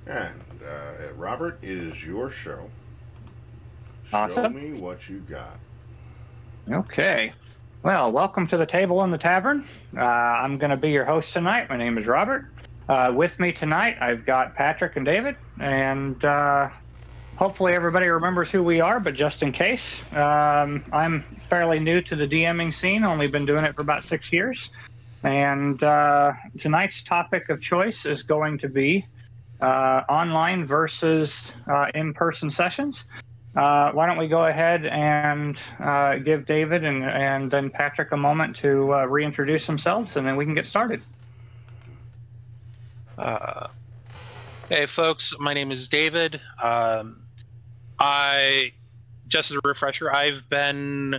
And Robert, it is your show. Show Awesome. me what you got. Okay. Well, welcome to the table in the tavern. I'm going to be your host tonight. My name is Robert. With me tonight, I've got Patrick and David, and hopefully everybody remembers who we are. But just in case, I'm fairly new to the DMing scene. Only been doing it for about 6 years, and tonight's topic of choice is going to be online versus in-person sessions. Why don't we go ahead and give David and then Patrick a moment to reintroduce themselves, and then we can get started. Uh, hey, folks, my name is David. I, just as a refresher, I've been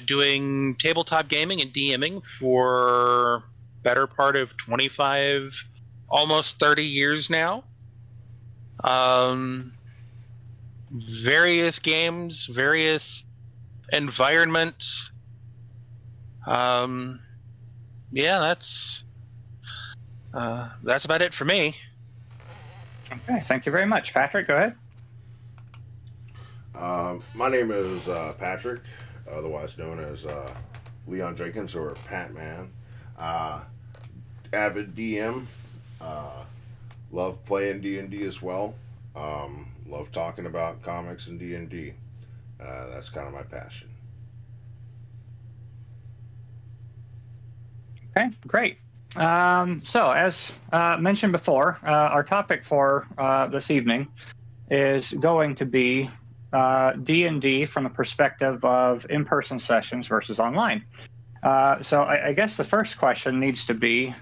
doing tabletop gaming and DMing for better part of 25, almost 30 years now. Various games, various environments. Yeah, that's about it for me. Okay, thank you very much. Patrick, go ahead. My name is Patrick, otherwise known as Leon Jenkins or Pat Man. Uh, Avid DM. Uh, love playing D&D as well. Love talking about comics and D&D. That's kind of my passion. Okay, great. So, as mentioned before, our topic for this evening is going to be D&D from the perspective of in-person sessions versus online. So I guess the first question needs to be,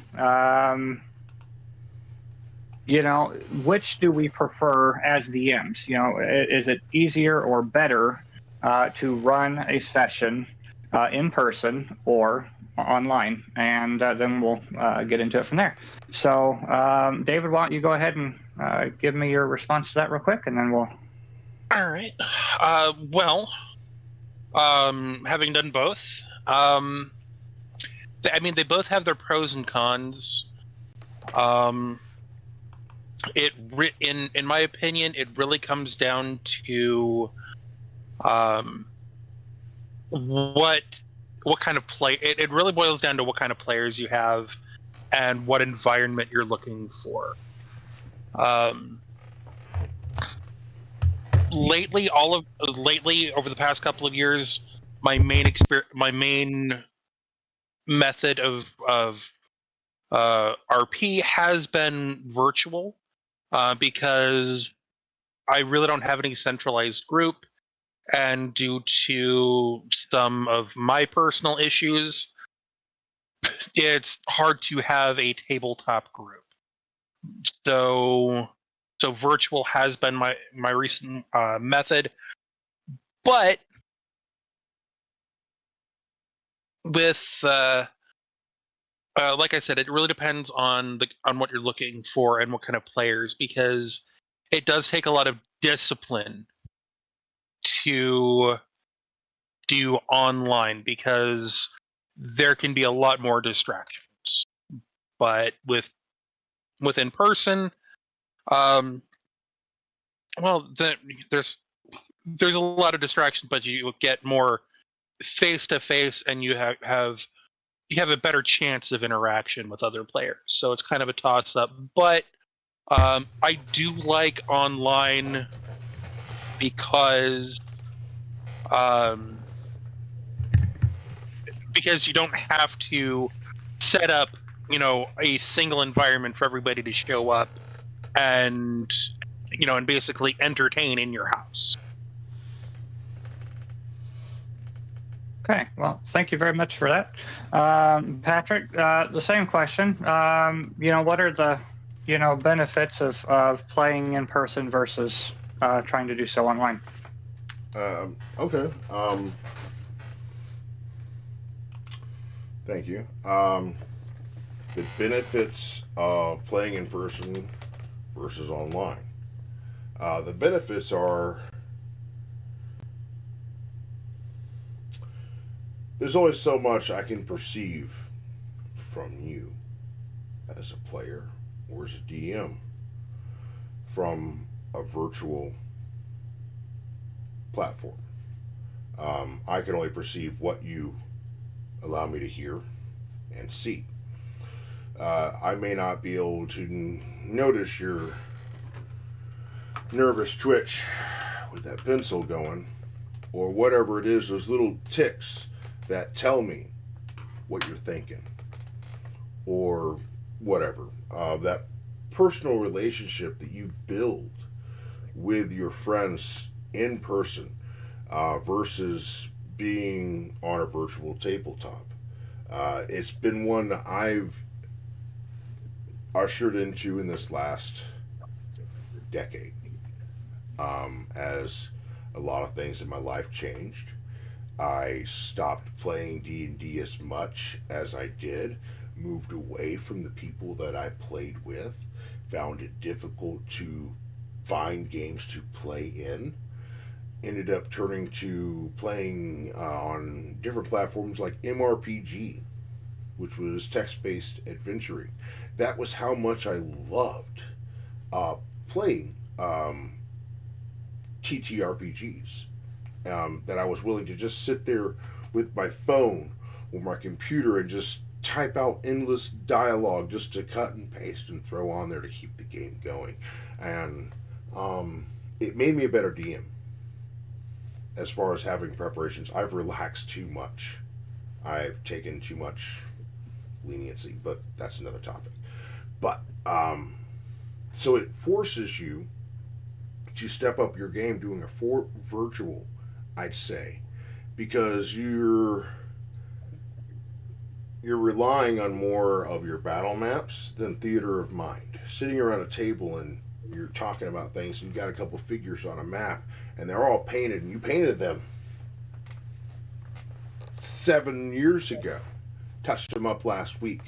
which do we prefer as DMs? Is it easier or better to run a session in person or online? And then we'll get into it from there. So, David, why don't you go ahead and give me your response to that real quick, and then we'll. All right. Well, having done both, they both have their pros and cons. In my opinion, it really comes down to what kind of play. It really boils down to what kind of players you have and what environment you're looking for. Um, lately, over the past couple of years, my main method of RP has been virtual, because I really don't have any centralized group, and due to some of my personal issues, it's hard to have a tabletop group. So, virtual has been my recent method, but with like I said, it really depends on what you're looking for and what kind of players, because it does take a lot of discipline to do online, because there can be a lot more distractions. But with in person, um, well, there's a lot of distractions, but you get more face to face, and you have a better chance of interaction with other players. So it's kind of a toss up. But I do like online because um, you don't have to set up, a single environment for everybody to show up and and basically entertain in your house. Okay, well, thank you very much for that. Patrick, the same question. What are the, benefits of playing in person versus trying to do so online? Okay. Thank you. The benefits of playing in person versus online. The benefits are there's only so much I can perceive from you as a player or as a DM. from a virtual platform. I can only perceive what you allow me to hear and see. I may not be able to notice your nervous twitch with that pencil going, or whatever it is, those little ticks that tell me what you're thinking, or whatever. That personal relationship that you build with your friends in person versus being on a virtual tabletop. It's been one that I've ushered into in this last decade, as a lot of things in my life changed. I stopped playing D&D as much as I did, moved away from the people that I played with, found it difficult to find games to play in, ended up turning to playing on different platforms like MRPG, which was text-based adventuring. That was how much I loved playing TTRPGs. That I was willing to just sit there with my phone or my computer and just type out endless dialogue just to cut and paste and throw on there to keep the game going. And it made me a better DM as far as having preparations. I've relaxed too much. I've taken too much leniency, but that's another topic. But so it forces you to step up your game doing a virtual, I'd say, because you're relying on more of your battle maps than theater of mind. Sitting around a table and you're talking about things, and you got a couple figures on a map, and they're all painted, and you painted them 7 years ago, touched them up last week,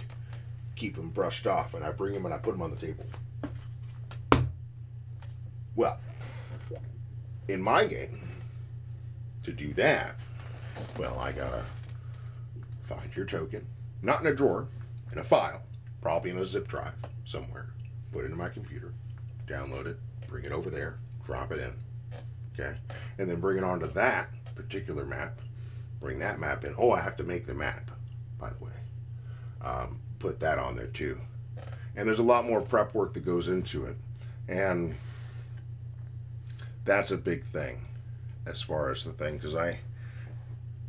keep them brushed off, and I bring them and I put them on the table. Well, in my game, to do that, well, I gotta find your token, not in a drawer, in a file, probably in a zip drive somewhere, put it in my computer, download it, bring it over there, drop it in, okay? And then bring it onto that particular map, bring that map in. Oh, I have to make the map, by the way. Put that on there too. And there's a lot more prep work that goes into it. And that's a big thing as far as the thing, because I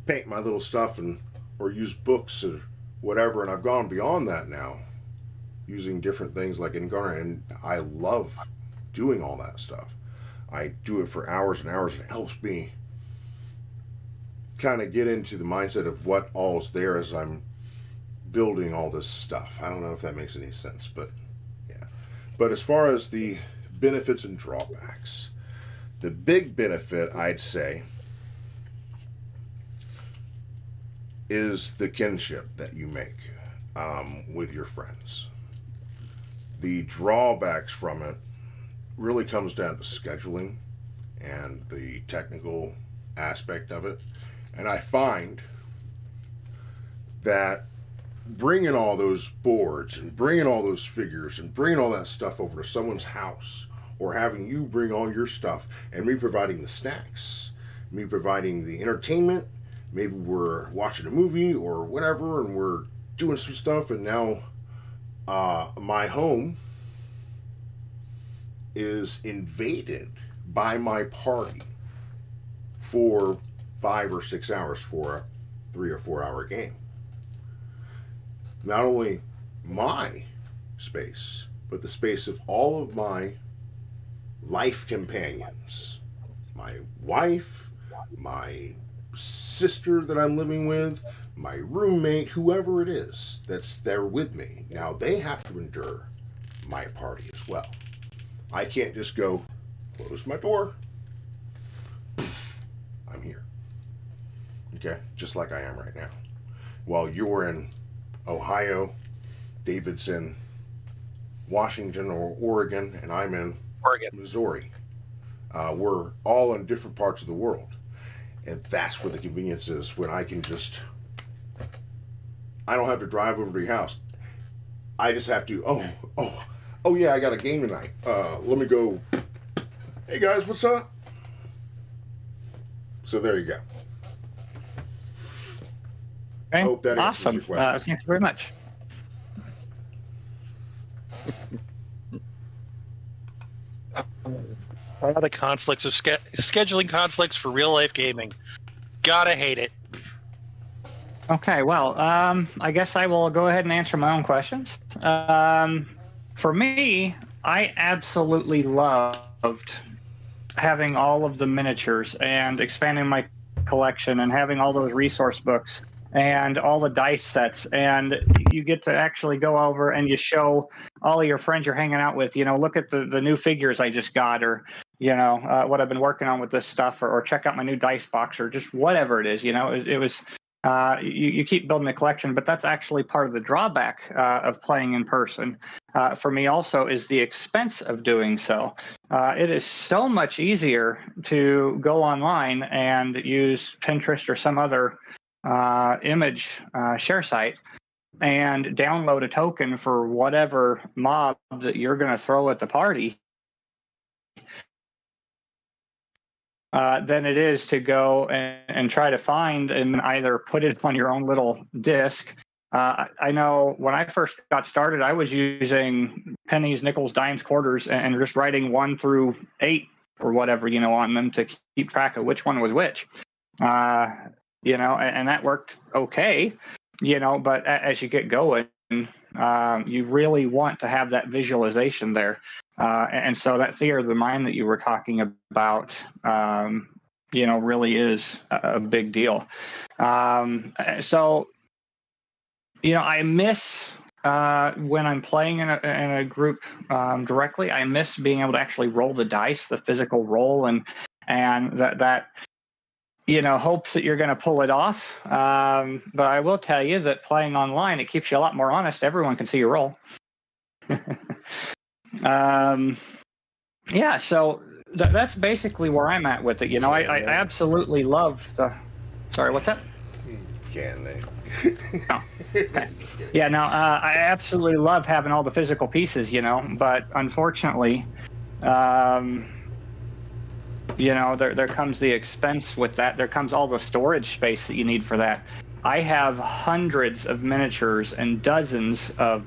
paint my little stuff and or use books or whatever, and I've gone beyond that now, using different things like Ingarner, and I love doing all that stuff. I do it for hours and hours. It helps me kind of get into the mindset of what all's there as I'm building all this stuff. I don't know if that makes any sense, but yeah. But as far as the benefits and drawbacks, the big benefit, I'd say, is the kinship that you make with your friends. The drawbacks from it really comes down to scheduling and the technical aspect of it. And I find that bringing all those boards and bringing all those figures and bringing all that stuff over to someone's house, or having you bring all your stuff and me providing the snacks, me providing the entertainment, maybe we're watching a movie or whatever and we're doing some stuff, and now my home is invaded by my party for 5 or 6 hours for a 3 or 4 hour game. Not only my space, but the space of all of my life companions. My wife, my sister that I'm living with, my roommate, whoever it is that's there with me. Now they have to endure my party as well. I can't just go, close my door, I'm here. Okay? Just like I am right now. While you're in Ohio, David's in Washington or Oregon, and I'm in Oregon, Missouri. We're all in different parts of the world. And that's where the convenience is, when I can just, I don't have to drive over to your house. I just have to, oh yeah, I got a game tonight. Let me go Hey guys, what's up? So there you go. Okay. Hope that answers Awesome. your question. Thanks very much. The conflicts of scheduling conflicts for real life gaming. Gotta hate it. Okay, well, I guess I will go ahead and answer my own questions. For me, I absolutely loved having all of the miniatures and expanding my collection and having all those resource books and all the dice sets, and you get to actually go over and you show all of your friends you're hanging out with, look at the new figures I just got, or what I've been working on with this stuff, or check out my new dice box, or just whatever it is. It was you keep building a collection, but that's actually part of the drawback of playing in person. For me also is the expense of doing so. It is so much easier to go online and use Pinterest or some other image share site and download a token for whatever mob that you're going to throw at the party than it is to go and try to find and either put it on your own little disc. I know when I first got started, I was using pennies, nickels, dimes, quarters, and just writing 1 through 8 or whatever, on them to keep track of which one was which. And that worked okay, but as you get going, you really want to have that visualization there. And so that theater of the mind that you were talking about, really is a big deal. So, I miss when I'm playing in a group directly. I miss being able to actually roll the dice, the physical roll, and that hopes that you're going to pull it off. But I will tell you that playing online, it keeps you a lot more honest. Everyone can see your roll. Yeah, so that's basically where I'm at with it. I absolutely love the. Sorry, what's that? Can they? Oh, okay. Yeah, no, I absolutely love having all the physical pieces, but unfortunately, there comes the expense with that. There comes all the storage space that you need for that. I have hundreds of miniatures and dozens of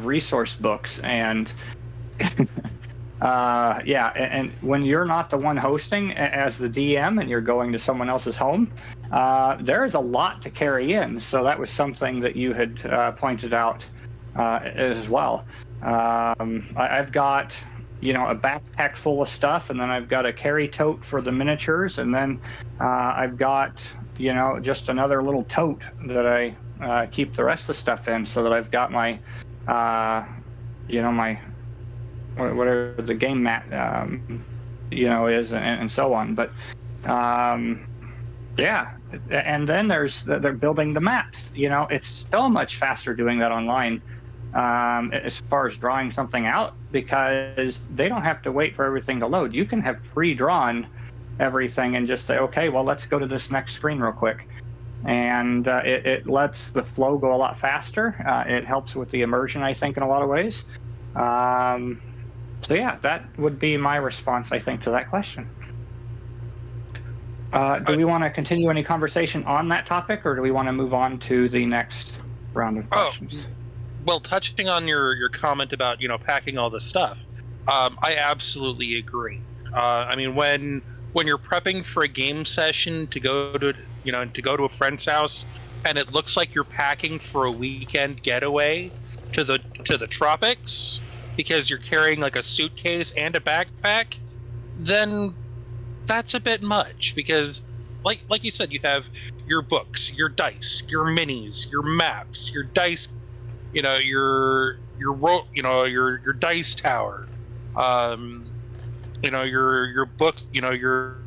resource books, and and when you're not the one hosting as the DM and you're going to someone else's home, there is a lot to carry in. So that was something that you had pointed out as well. I've got a backpack full of stuff, and then I've got a carry tote for the miniatures, and then I've got just another little tote that I keep the rest of the stuff in, so that I've got my my whatever the game mat is, and so on. But yeah, and then they're building the maps. It's so much faster doing that online as far as drawing something out, because they don't have to wait for everything to load. You can have pre-drawn everything and just say, okay, well, let's go to this next screen real quick. And it lets the flow go a lot faster. It helps with the immersion, I think, in a lot of ways. So yeah, that would be my response, I think, to that question. Do we want to continue any conversation on that topic, or do we want to move on to the next round of questions? Well, touching on your comment about packing all this stuff, I absolutely agree. I mean, when you're prepping for a game session to go to a friend's house, and it looks like you're packing for a weekend getaway to the tropics because you're carrying like a suitcase and a backpack, then that's a bit much. Because like you said, you have your books, your dice, your minis, your maps, your dice, your dice tower, your book, your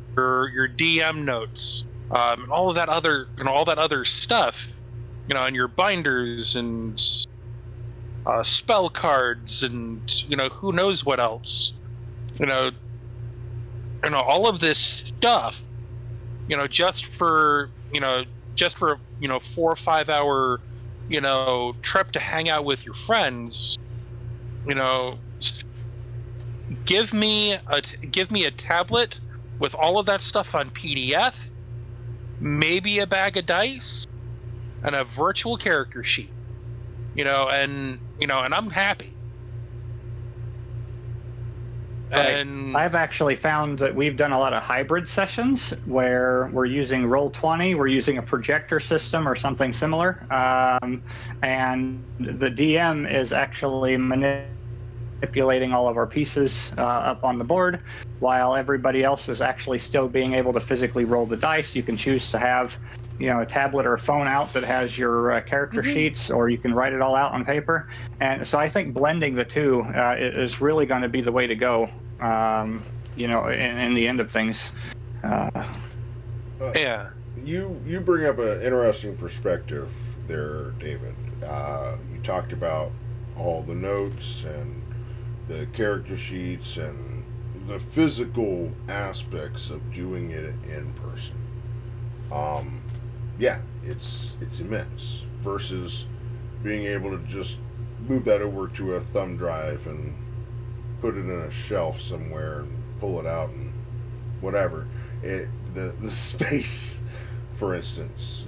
DM notes, and all of that other stuff, and your binders and spell cards, and who knows what else, all of this stuff, just for 4 or 5 hour trip to hang out with your friends, give me a tablet with all of that stuff on PDF, maybe a bag of dice, and a virtual character sheet. And I'm happy. Right. And I've actually found that we've done a lot of hybrid sessions where we're using Roll20, we're using a projector system or something similar, and the DM is actually manipulating all of our pieces up on the board, while everybody else is actually still being able to physically roll the dice. You can choose to have, a tablet or a phone out that has your character sheets, or you can write it all out on paper. And so I think blending the two is really going to be the way to go. In the end of things. yeah. You bring up an interesting perspective there, David. You talked about all the notes and the character sheets and the physical aspects of doing it in person. Yeah, it's immense versus being able to just move that over to a thumb drive and put it in a shelf somewhere and pull it out and whatever. The space, for instance,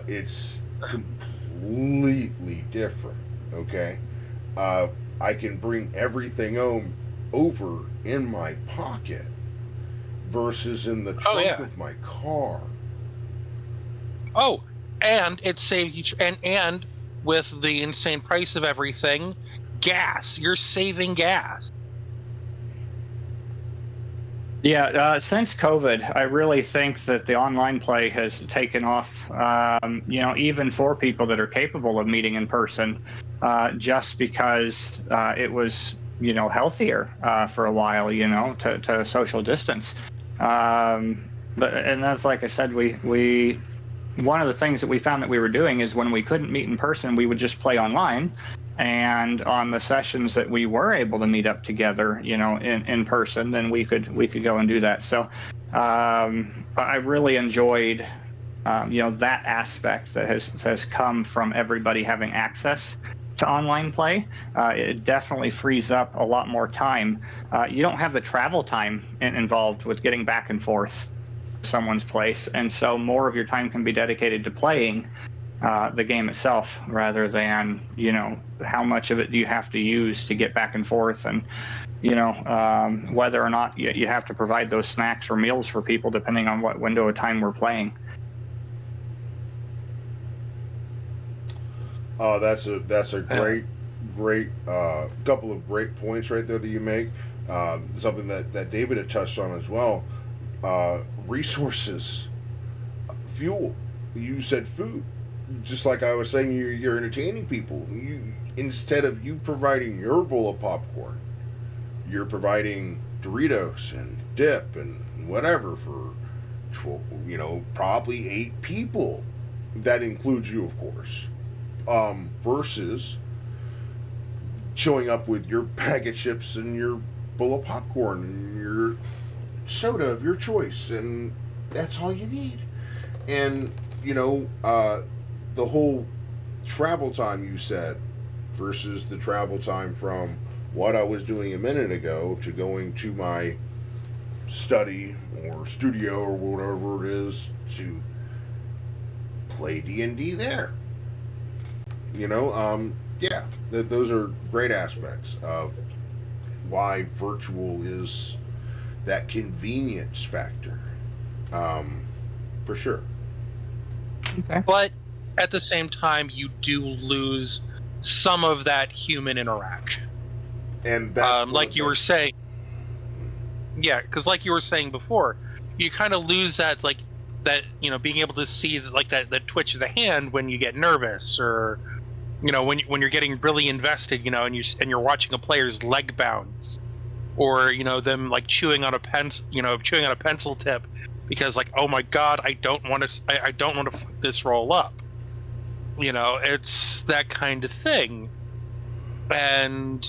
it's completely different. Okay, I can bring everything over in my pocket versus in the trunk of my car. Oh, and it saves you, and with the insane price of everything, gas. You're saving gas. Yeah, since COVID, I really think that the online play has taken off. Even for people that are capable of meeting in person, just because it was healthier for a while, to social distance. And that's, like I said, we one of the things that we found that we were doing is when we couldn't meet in person, we would just play online. And on the sessions that we were able to meet up together, in person, then we could go and do that. So I really enjoyed, that aspect that has come from everybody having access to online play. It definitely frees up a lot more time. You don't have the travel time involved with getting back and forth someone's place, and so more of your time can be dedicated to playing the game itself rather than how much of it do you have to use to get back and forth, and whether or not you have to provide those snacks or meals for people depending on what window of time we're playing. That's a great couple of great points right there that you make. Something that David had touched on as well. Resources, fuel. You said food. Just like I was saying, you're entertaining people. Instead of you providing your bowl of popcorn, you're providing Doritos and dip and whatever for, probably 8 people. That includes you, of course. Versus showing up with your bag of chips and your bowl of popcorn and your soda of your choice, and that's all you need. And the whole travel time you said versus the travel time from what I was doing a minute ago to going to my study or studio or whatever it is to play D&D there. Those are great aspects of why virtual is that convenience factor, for sure. Okay. But at the same time, you do lose some of that human interaction. And that's like you were saying. Yeah, because like you were saying before, you kind of lose that, being able to see that twitch of the hand when you get nervous, or when you're getting really invested, and you're watching a player's leg bounce, or them chewing on a pencil tip because oh my god, I don't want to fuck this roll up. It's that kind of thing. And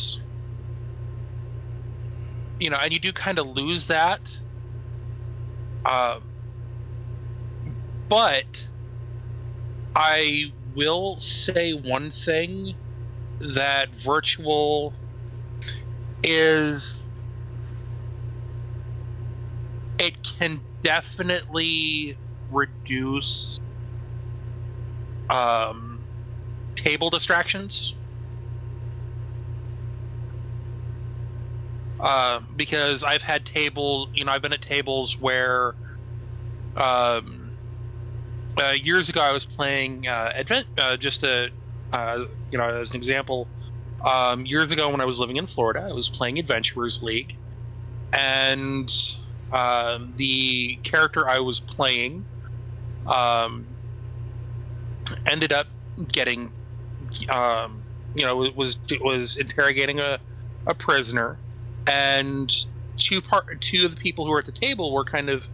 and you do kind of lose that. But I will say one thing that virtual is it can definitely reduce table distractions. Because I've had tables, I've been at tables where years ago I was playing just as an example. Years ago when I was living in Florida, I was playing Adventurers League, and the character I was playing ended up getting, was interrogating a prisoner, and two of the people who were at the table were kind of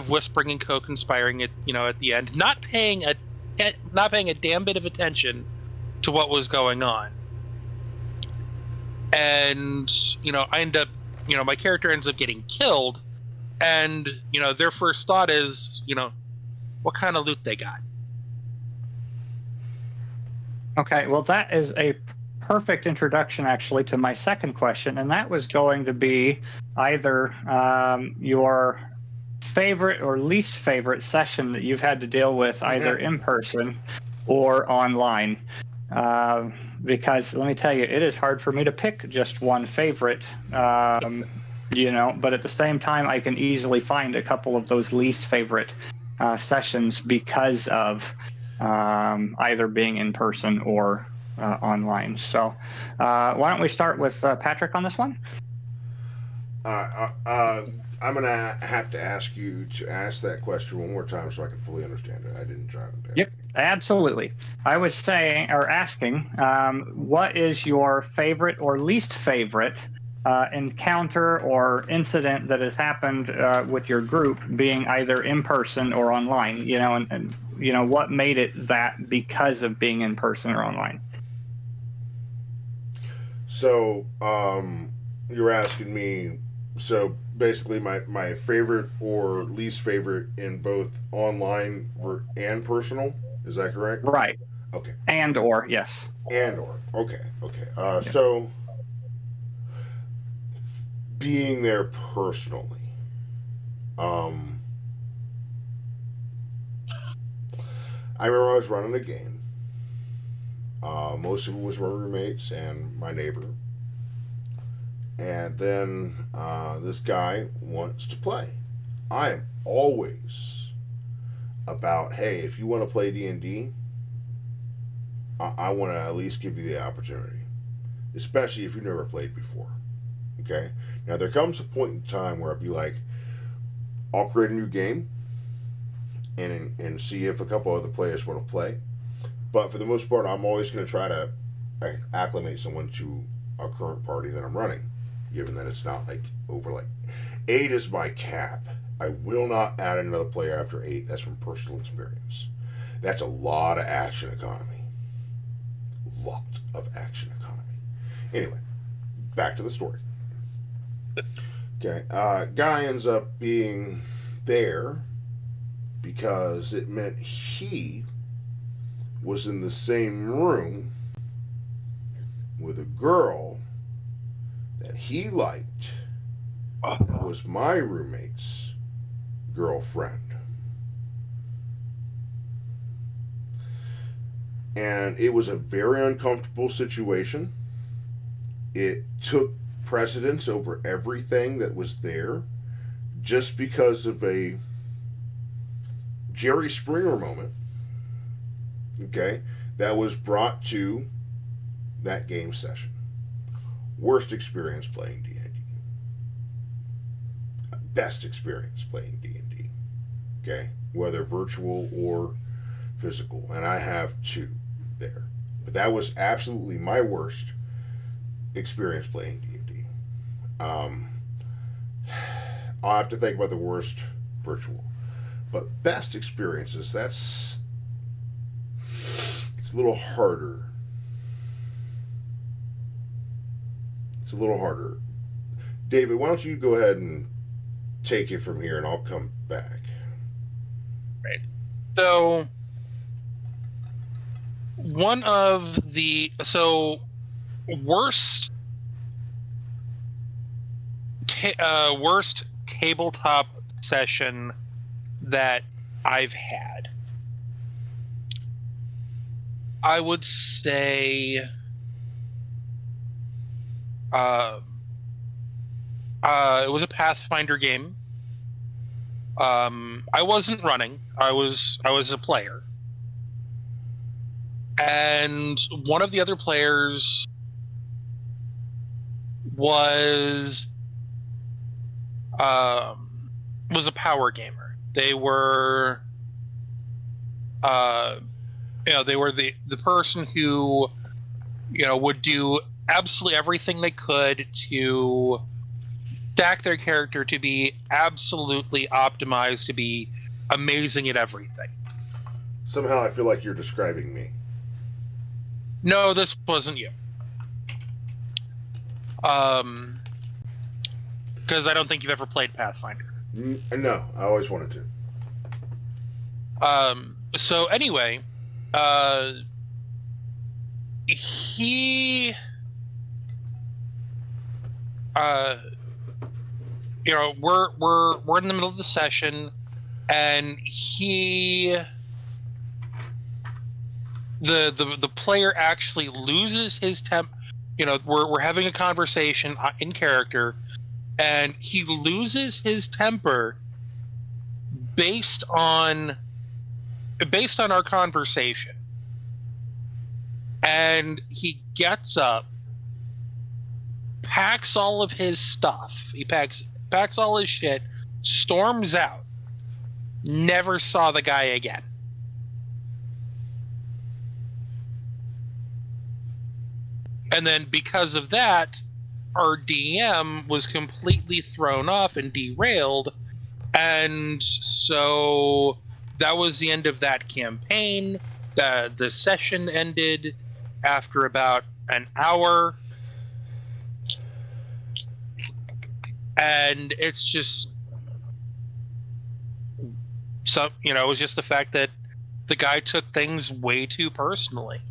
whispering and co-conspiring at the end, not paying a damn bit of attention to what was going on. And I end up, my character ends up getting killed, and their first thought is, what kind of loot they got. Okay, well, that is a perfect introduction, actually, to my second question, and that was going to be either your favorite or least favorite session that you've had to deal with, either in person or online. Because let me tell you, it is hard for me to pick just one favorite, but at the same time, I can easily find a couple of those least favorite sessions because of either being in person or online. So why don't we start with Patrick on this one? I'm going to have to ask you to ask that question one more time so I can fully understand it. I didn't jot it down. Yep, absolutely. I was saying, or asking, what is your favorite or least favorite encounter or incident that has happened with your group, being either in person or online? And what made it that because of being in person or online? So, you're asking me, so basically my favorite or least favorite in both online and personal, is that correct? Right. Okay. And or, yes. And or, okay. So, being there personally, I remember I was running a game. Most of it was my roommates and my neighbor. And then this guy wants to play. I am always about, hey, if you want to play D&D, I want to at least give you the opportunity, especially if you've never played before. Okay? Now, there comes a point in time where I'll be like, I'll create a new game and see if a couple other players want to play. But for the most part, I'm always going to try to acclimate someone to a current party that I'm running, given that it's not like over like 8 is my cap. I will not add another player after 8. That's from personal experience. That's a lot of action economy. Lot of action economy. Anyway, back to the story. Okay, guy ends up being there because it meant he was in the same room with a girl that he liked that was my roommate's girlfriend. And it was a very uncomfortable situation. It took precedence over everything that was there just because of a Jerry Springer moment, okay, that was brought to that game session. Worst experience playing D&D. Best experience playing D&D, okay, whether virtual or physical. And I have 2 there. But that was absolutely my worst experience playing D&D. I'll have to think about the worst virtual. But best experiences, it's a little harder. It's a little harder. David, why don't you go ahead and take it from here and I'll come back. Right. So, one of the worst tabletop session that I've had. I would say it was a Pathfinder game. I wasn't running. I was a player. And one of the other players was a power gamer. They were they were the person who would do absolutely everything they could to stack their character to be absolutely optimized, to be amazing at everything. Somehow I feel like you're describing me. No, this wasn't you. Because I don't think you've ever played Pathfinder. No, I always wanted to. So anyway, he, we're in the middle of the session, and the player actually loses his temp. We're having a conversation in character, and he loses his temper based on our conversation. And he gets up, packs all of his stuff. He packs all his shit, storms out. Never saw the guy again. And then because of that, our DM was completely thrown off and derailed. And so that was the end of that campaign. The session ended after about an hour. And it's just it was just the fact that the guy took things way too personally.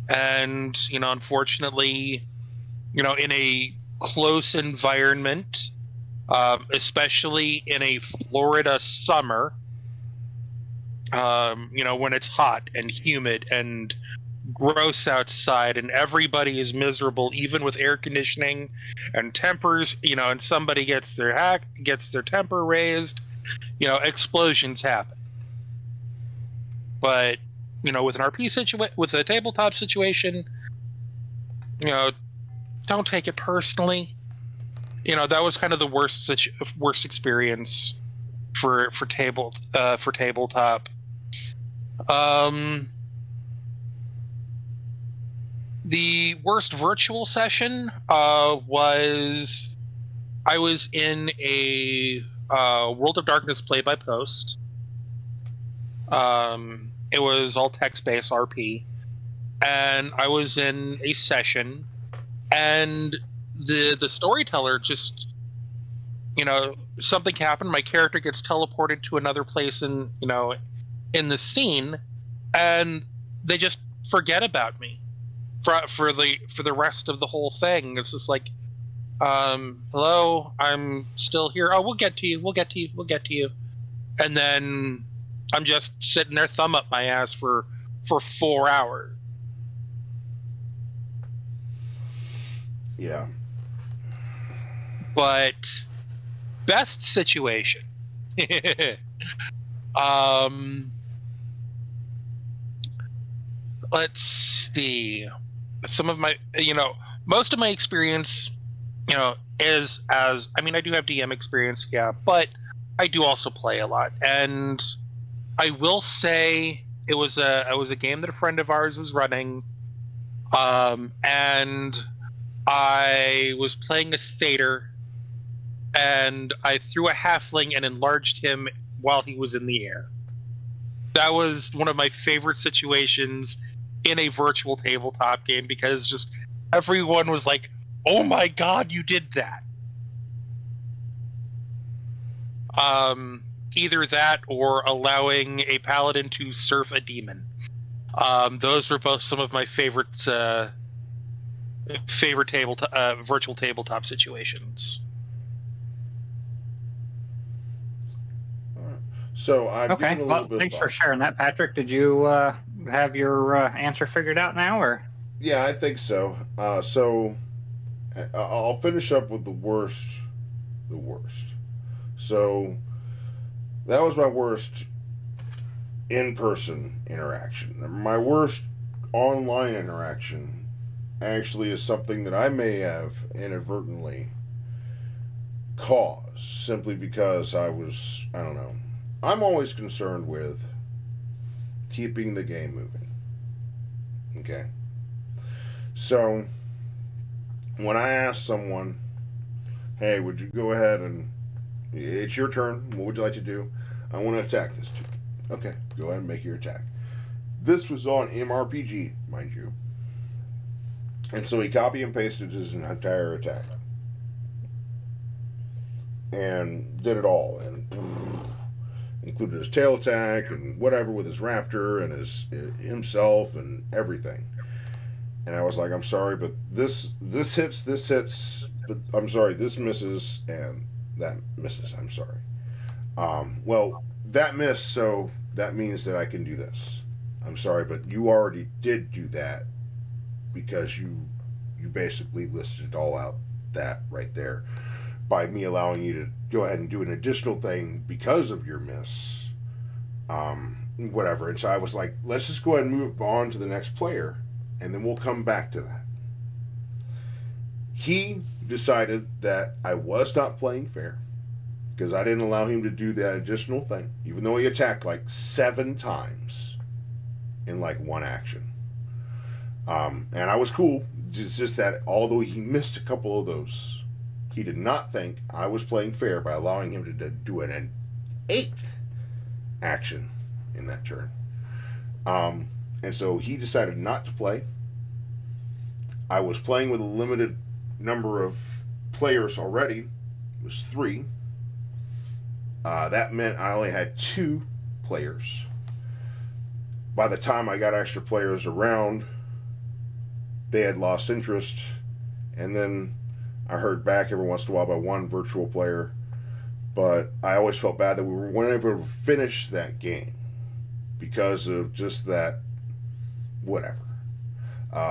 And, unfortunately, in a close environment, especially in a Florida summer, when it's hot and humid and gross outside and everybody is miserable, even with air conditioning and tempers, and somebody gets their temper raised, explosions happen. But with an RP with a tabletop situation, don't take it personally. That was kind of the worst experience for tabletop. The worst virtual session was I was in a World of Darkness play by post. It was all text-based RP, and I was in a session, and the storyteller just, something happened. My character gets teleported to another place in the scene, and they just forget about me for the rest of the whole thing. It's just like, hello, I'm still here. Oh, we'll get to you. And then I'm just sitting there, thumb up my ass for 4 hours. Yeah. But best situation. Let's see. Some of my, most of my experience, is as, I do have DM experience, yeah, but I do also play a lot. And I will say it was a game that a friend of ours was running, and I was playing a Stater, and I threw a halfling and enlarged him while he was in the air. That was one of my favorite situations in a virtual tabletop game, because just everyone was like, "Oh my god, you did that!" Either that or allowing a paladin to surf a demon. Those were both some of my favorite virtual tabletop situations. So I've Okay. given a little Well, bit of thanks thought. for sharing that, Patrick. Did you have your answer figured out now, or? Yeah, I think so. I'll finish up with the worst. The worst. So that was my worst in-person interaction. My worst online interaction actually is something that I may have inadvertently caused simply because I don't know. I'm always concerned with keeping the game moving. Okay? So, when I ask someone, hey, would you go ahead and it's your turn, what would you like to do? I want to attack this dude. Okay, go ahead and make your attack. This was on MRPG, mind you. And so he copy and pasted his entire attack. And did it all. And included his tail attack and whatever with his raptor and himself and everything. And I was like, I'm sorry, but this hits, but I'm sorry, this misses, and that misses. I'm sorry. Well, that missed, so that means that I can do this. I'm sorry, but you already did do that because you basically listed it all out that right there by me allowing you to go ahead and do an additional thing because of your miss. Whatever. And so I was like, let's just go ahead and move on to the next player, and then we'll come back to that. He decided that I was not playing fair because I didn't allow him to do that additional thing, even though he attacked like 7 times in like one action. And I was cool. It's just that although he missed a couple of those, he did not think I was playing fair by allowing him to do an 8th action in that turn. And so he decided not to play. I was playing with a limited number of players already. It was 3. That meant I only had 2 players. By the time I got extra players around, they had lost interest. And then I heard back every once in a while by one virtual player. But I always felt bad that we weren't able to finish that game because of just that whatever.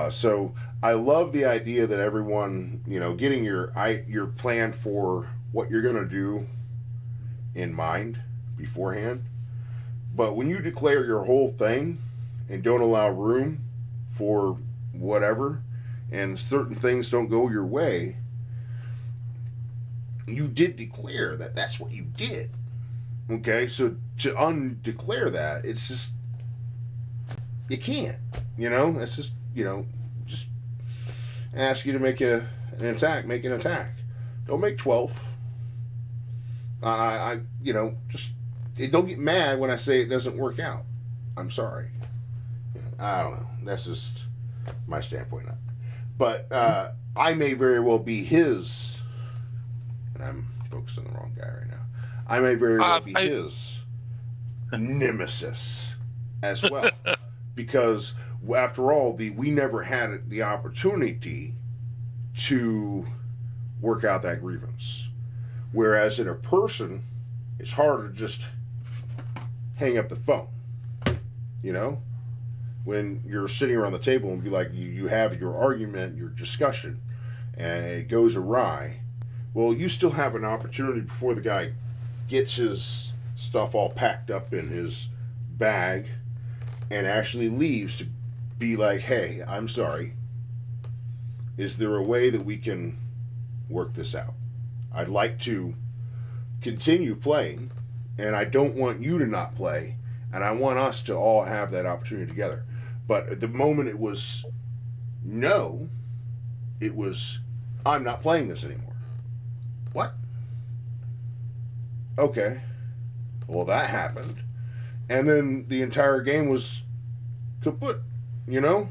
So I love the idea that everyone, getting your plan for what you're going to do in mind beforehand. But when you declare your whole thing and don't allow room for whatever, and certain things don't go your way, you did declare that that's what you did. Okay, so to undeclare that, it's just, you can't, it's just, just ask you to make an attack. Don't make 12. Just don't get mad when I say it doesn't work out. I'm sorry. I don't know. That's just my standpoint on it. But I may very well be his, and I'm focused on the wrong guy right now. I may very well be his nemesis as well. Because after all, we never had the opportunity to work out that grievance. Whereas in a person, it's harder to just hang up the phone. When you're sitting around the table and be like, you have your argument, your discussion, and it goes awry. Well, you still have an opportunity before the guy gets his stuff all packed up in his bag and actually leaves to be like, hey, I'm sorry. Is there a way that we can work this out? I'd like to continue playing, and I don't want you to not play, and I want us to all have that opportunity together. But at the moment it was no, it was, I'm not playing this anymore. What? Okay. Well, that happened. And then the entire game was kaput, And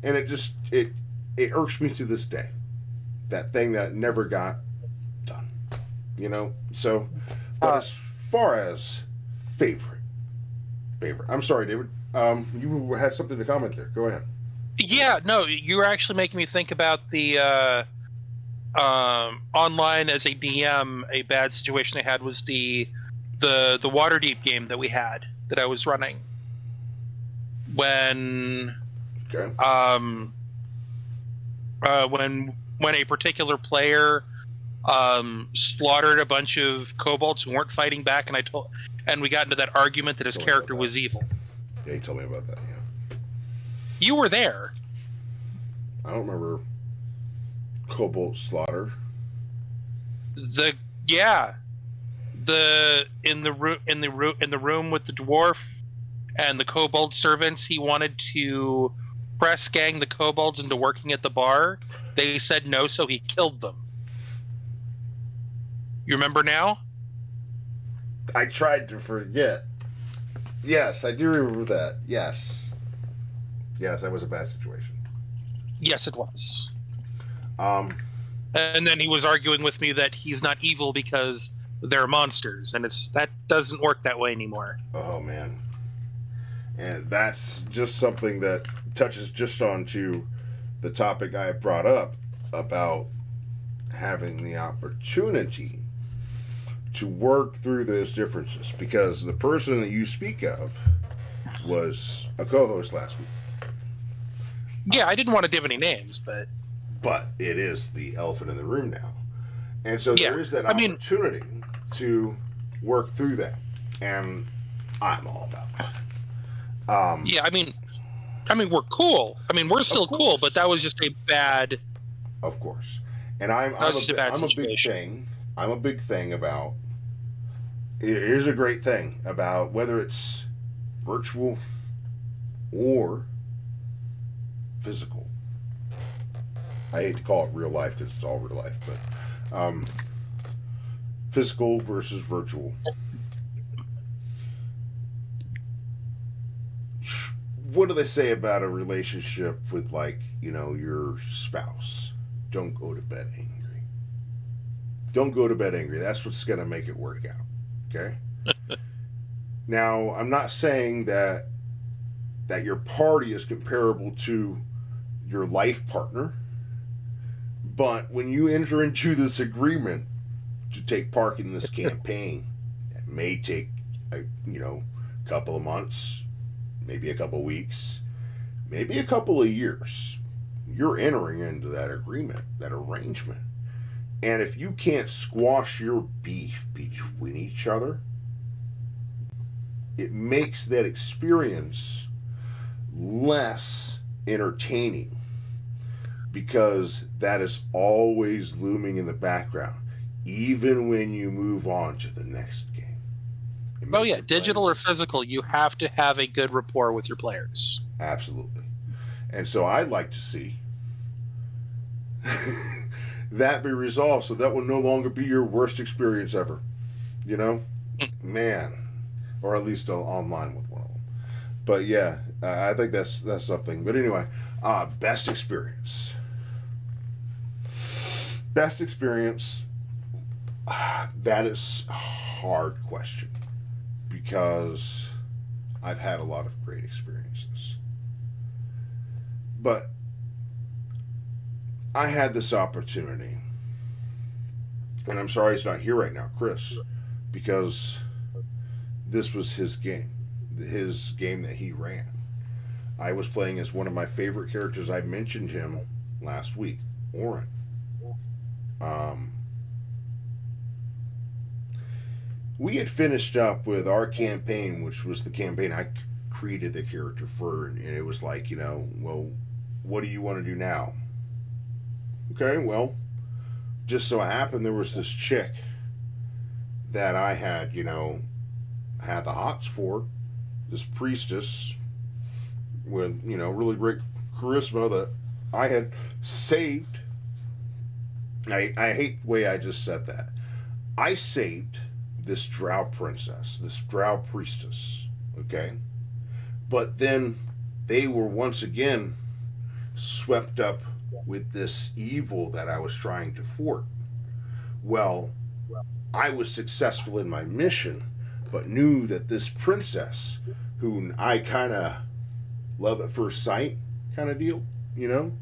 it just, it irks me to this day. That thing that never got done. So, but as far as favorite. I'm sorry, David. You had something to comment there. Go ahead. Yeah, no, you were actually making me think about the online as a DM. A bad situation I had was the the Waterdeep game that we had that I was running when Okay. When a particular player slaughtered a bunch of kobolds who weren't fighting back, and we got into that argument that his Tell me character about that. was evil. Yeah, you told me about that. Yeah. You were there. I don't remember Cobalt Slaughter. In the room with the dwarf and the kobold servants, he wanted to press gang the kobolds into working at the bar. They said no, so he killed them. You remember now? I tried to forget. Yes, I do remember that. Yes, that was a bad situation. Yes, it was. Um, And then he was arguing with me that he's not evil because they're monsters, and that doesn't work that way anymore. oh man, and that's just something that touches just onto the topic I brought up about having the opportunity to work through those differences, because the person that you speak of was a co-host last week. Yeah, I didn't want to give any names, but it is the elephant in the room now, and so Yeah, there is that opportunity to work through that, and I'm all about that. yeah, I mean, we're cool. I mean, we're still cool, but that was just a bad. Of course, and I'm a big thing about. Here's a great thing about whether it's virtual or physical. I hate to call it real life because it's all real life, but physical versus virtual. What do they say about a relationship with, like, your spouse? Don't go to bed angry. Don't go to bed angry. That's what's going to make it work out. Okay? Now, I'm not saying that your party is comparable to your life partner, but when you enter into this agreement to take part in this campaign, it may take a couple of months, maybe a couple of weeks, maybe a couple of years. You're entering into that agreement, that arrangement. And if you can't squash your beef between each other, it makes that experience less entertaining, because that is always looming in the background, even when you move on to the next game. Oh yeah, digital or physical, you have to have a good rapport with your players. Absolutely. And so I'd like to see that be resolved, so that will no longer be your worst experience ever. Man. Or at least online with one of them. But yeah, I think that's something. But anyway, best experience. Best experience, that is a hard question, because I've had a lot of great experiences. But I had this opportunity, and I'm sorry he's not here right now, Chris, because this was his game that he ran. I was playing as one of my favorite characters. I mentioned him last week, Oren. We had finished up with our campaign, which was the campaign I created the character for, and it was like, well, what do you want to do now? Okay, well, just so happened there was this chick that I had, had the hots for, this priestess with, really great charisma that I had saved. I hate the way I just said that. I saved this drow princess, this drow priestess, okay? But then they were once again swept up with this evil that I was trying to thwart. Well, I was successful in my mission, but knew that this princess, who I kind of love at first sight kind of deal, knew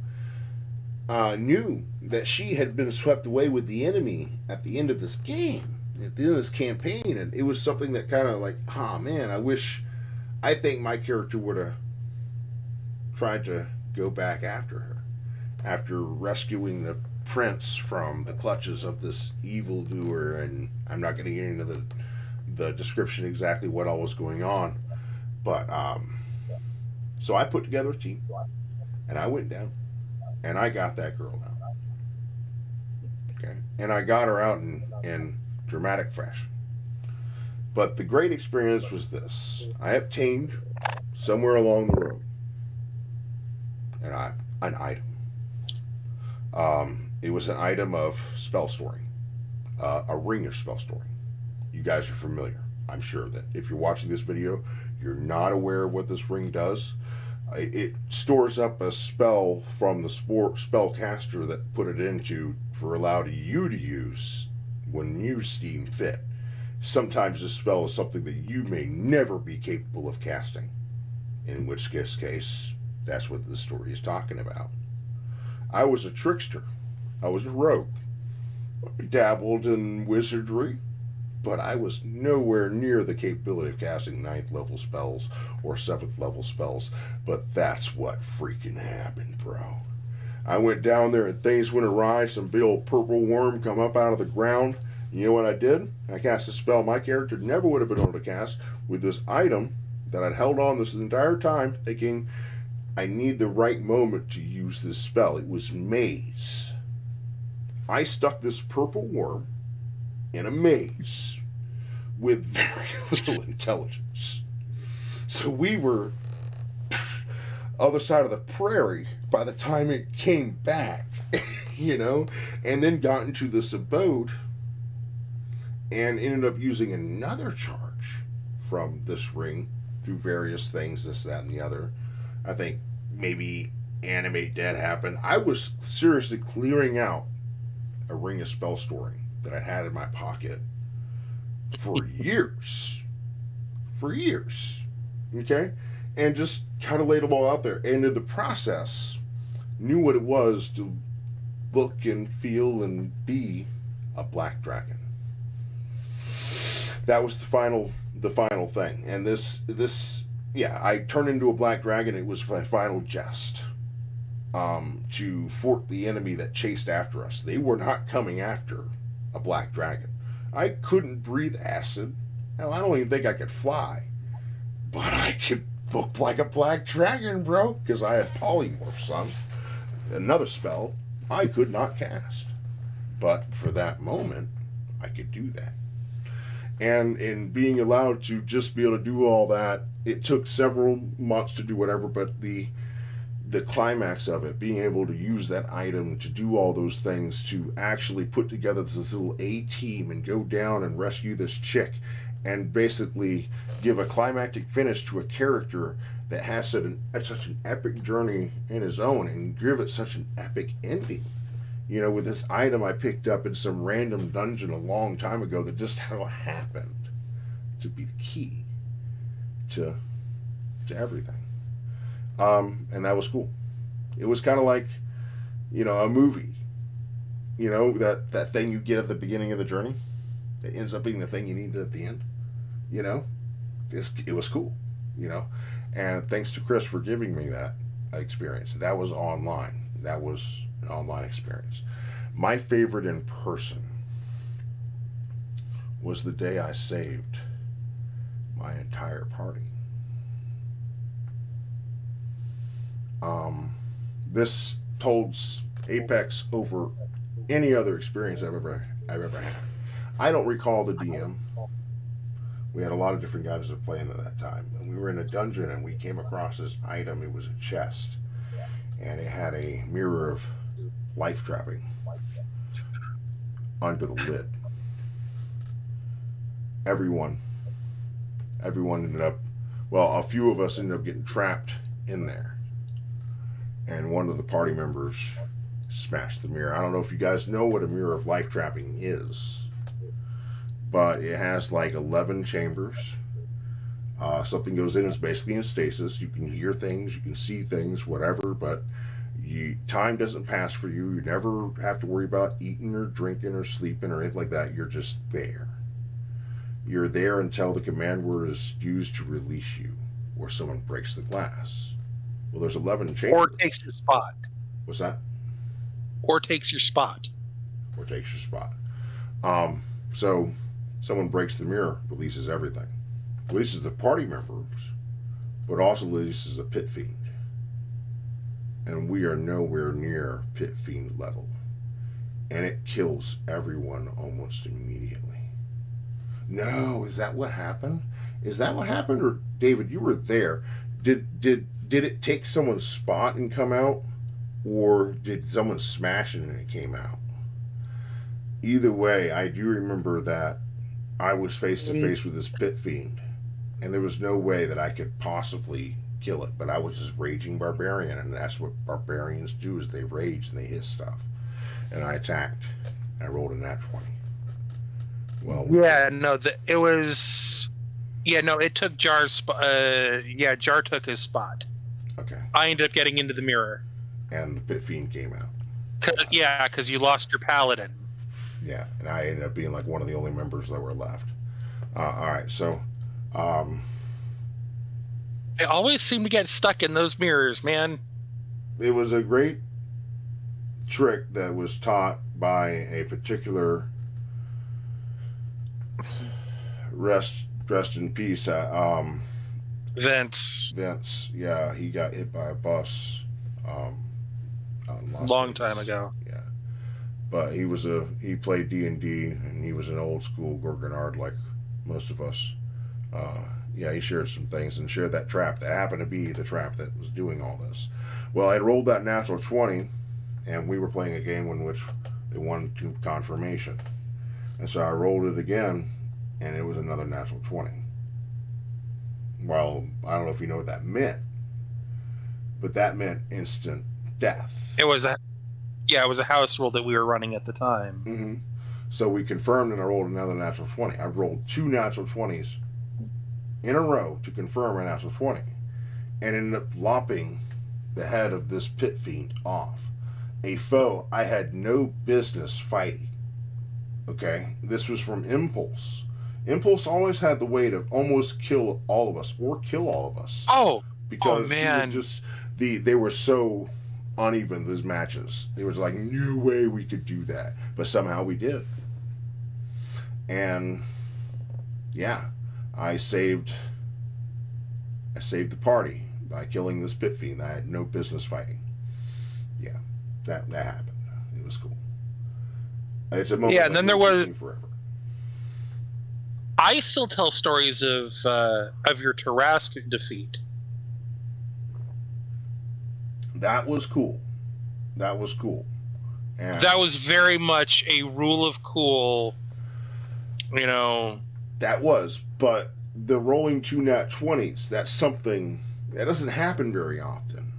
that she had been swept away with the enemy at the end of this game. at the end of this campaign, and it was something that kind of like, oh man, I think my character would have tried to go back after her, after rescuing the prince from the clutches of this evildoer, and I'm not going to get into the description exactly what all was going on, but so I put together a team, and I went down, and I got that girl out. Okay, and I got her out in dramatic fashion. But the great experience was this: I obtained somewhere along the road an item. It was an item of spell storing, a ring of spell storing. You guys are familiar. I'm sure that if you're watching this video, you're not aware of what this ring does. It stores up a spell from the spellcaster that put it into for allowed you to use when you deem fit. Sometimes this spell is something that you may never be capable of casting, in which case that's what the story is talking about. I was a trickster. I was a rogue. I dabbled in wizardry, but I was nowhere near the capability of casting 9th level spells or 7th level spells. But that's what freaking happened, bro. I went down there and things went awry. Some big old purple worm come up out of the ground. You know what I did? I cast a spell my character never would have been able to cast with this item that I'd held on this entire time, thinking I need the right moment to use this spell. It was maze. I stuck this purple worm in a maze with very little intelligence. So we were other side of the prairie by the time it came back, you know, and then got into this abode and ended up using another charge from this ring through various things, this, that, and the other. I think maybe animate dead happened. I was seriously clearing out a ring of spell storing that I had in my pocket for years. For years. Okay? And just kind of laid them all out there. And in the process, knew what it was to look and feel and be a black dragon. That was the final thing. And this I turned into a black dragon. It was my final jest to thwart the enemy that chased after us. They were not coming after a black dragon. I couldn't breathe acid. Hell, I don't even think I could fly. But I could look like a black dragon, bro, because I had polymorph son, another spell I could not cast. But for that moment, I could do that. And in being allowed to just be able to do all that, it took several months to do whatever, but the climax of it, being able to use that item to do all those things, to actually put together this little A-team and go down and rescue this chick and basically give a climactic finish to a character that has such an epic journey in his own and give it such an epic ending. You know, with this item I picked up in some random dungeon a long time ago that just happened to be the key to everything. And that was cool. It was kind of like, you know, a movie. You know, that thing you get at the beginning of the journey that ends up being the thing you needed at the end. You know, it was cool, you know. And thanks to Chris for giving me that experience. That was online. That was an online experience. My favorite in person was the day I saved my entire party. This holds apex over any other experience I've ever had. I don't recall the DM. We had a lot of different guys that played at that time, and we were in a dungeon and we came across this item. It was a chest, and it had a mirror of life trapping under the lid. Everyone ended up, well, a few of us ended up getting trapped in there. And one of the party members smashed the mirror. I don't know if you guys know what a mirror of life trapping is, but it has like 11 chambers. Something goes in, it's basically in stasis. You can hear things, you can see things, whatever, but time doesn't pass for you. You never have to worry about eating or drinking or sleeping or anything like that. You're just there. You're there until the command word is used to release you, or someone breaks the glass. Well, there's 11 chambers. Or takes your spot. What's that? Or takes your spot. Or takes your spot. So someone breaks the mirror, releases everything. Releases the party members, but also releases a pit fiend. And we are nowhere near pit fiend level. And it kills everyone almost immediately. No, is that what happened? Is that what happened? Or David, you were there. Did it take someone's spot and come out? Or did someone smash it and it came out? Either way, I do remember that I was face to face with this pit fiend. And there was no way that I could possibly kill it. But I was just raging barbarian. And that's what barbarians do, is they rage and they hit stuff. And I attacked. I rolled a nat 20. Well, it was. Yeah, no, it took Jar's. Jar took his spot. Okay. I ended up getting into the mirror. And the pit fiend came out. Because you lost your paladin. Yeah, and I ended up being like one of the only members that were left. All right, so. I always seem to get stuck in those mirrors, man. It was a great trick that was taught by a particular rest in peace. Vince. Yeah, he got hit by a bus. Long time ago. Yeah, but he played D&D, and he was an old school Gorgonard like most of us. He shared some things and shared that trap that happened to be the trap that was doing all this. Well, I rolled that natural 20, and we were playing a game in which they won confirmation. And so I rolled it again, and it was another natural 20. Well, I don't know if you know what that meant, but that meant instant death. It was a house rule that we were running at the time. Mm-hmm. So we confirmed, and I rolled another natural 20. I rolled 2 natural 20s in a row to confirm a natural 20, and ended up lopping the head of this pit fiend off. A foe I had no business fighting. Okay? This was from Impulse. Impulse always had the way to almost kill all of us, or kill all of us. Because man. They were so uneven, those matches. There was like no way we could do that. But somehow we did. And yeah, I saved the party by killing this pit fiend that I had no business fighting. Yeah, that happened. It was cool. It's a moment. Yeah, and then there was forever. I still tell stories of your Tarask defeat. That was cool. And that was very much a rule of cool. That was, but the rolling 2 nat 20s, that's something that doesn't happen very often.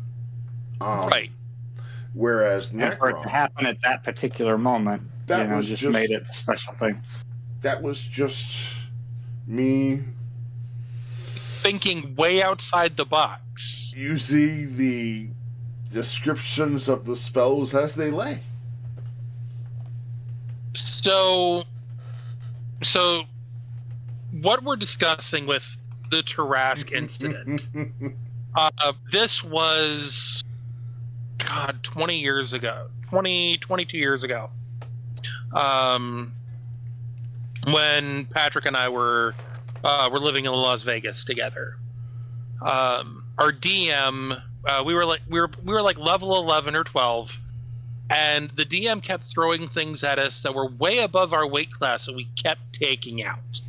Right. Whereas and for it to happen at that particular moment, that was just made it a special thing. That was just me thinking way outside the box. Using the descriptions of the spells as they lay. So what we're discussing with the Tarask incident, this was, 22 years ago, when Patrick and I were living in Las Vegas together. Our DM, we were like level 11 or 12, and the DM kept throwing things at us that were way above our weight class that we kept taking out.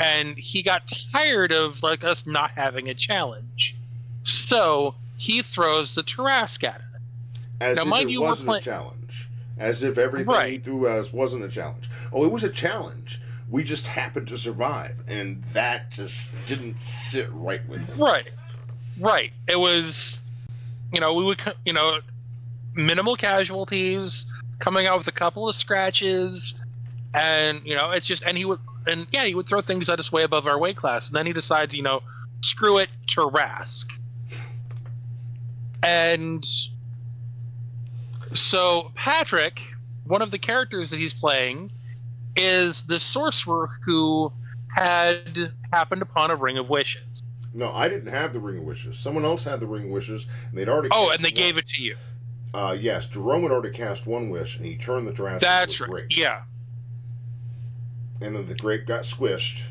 And he got tired of us not having a challenge, so he throws the Tarask at us. As if it wasn't a challenge. As if everything he threw at us wasn't a challenge. Oh, it was a challenge. We just happened to survive, and that just didn't sit right with him. Right. It was, we would, minimal casualties, coming out with a couple of scratches, and it's just, and he would throw things at us way above our weight class, and then he decides, screw it, Tarask. And so Patrick, one of the characters that he's playing, is the sorcerer who had happened upon a Ring of Wishes. No, I didn't have the Ring of Wishes. Someone else had the Ring of Wishes, and they'd already. Oh, and they gave it to you. Yes, Jerome had already cast one wish, and he turned the Jurassic That's into a right. grape. Yeah. And then the grape got squished,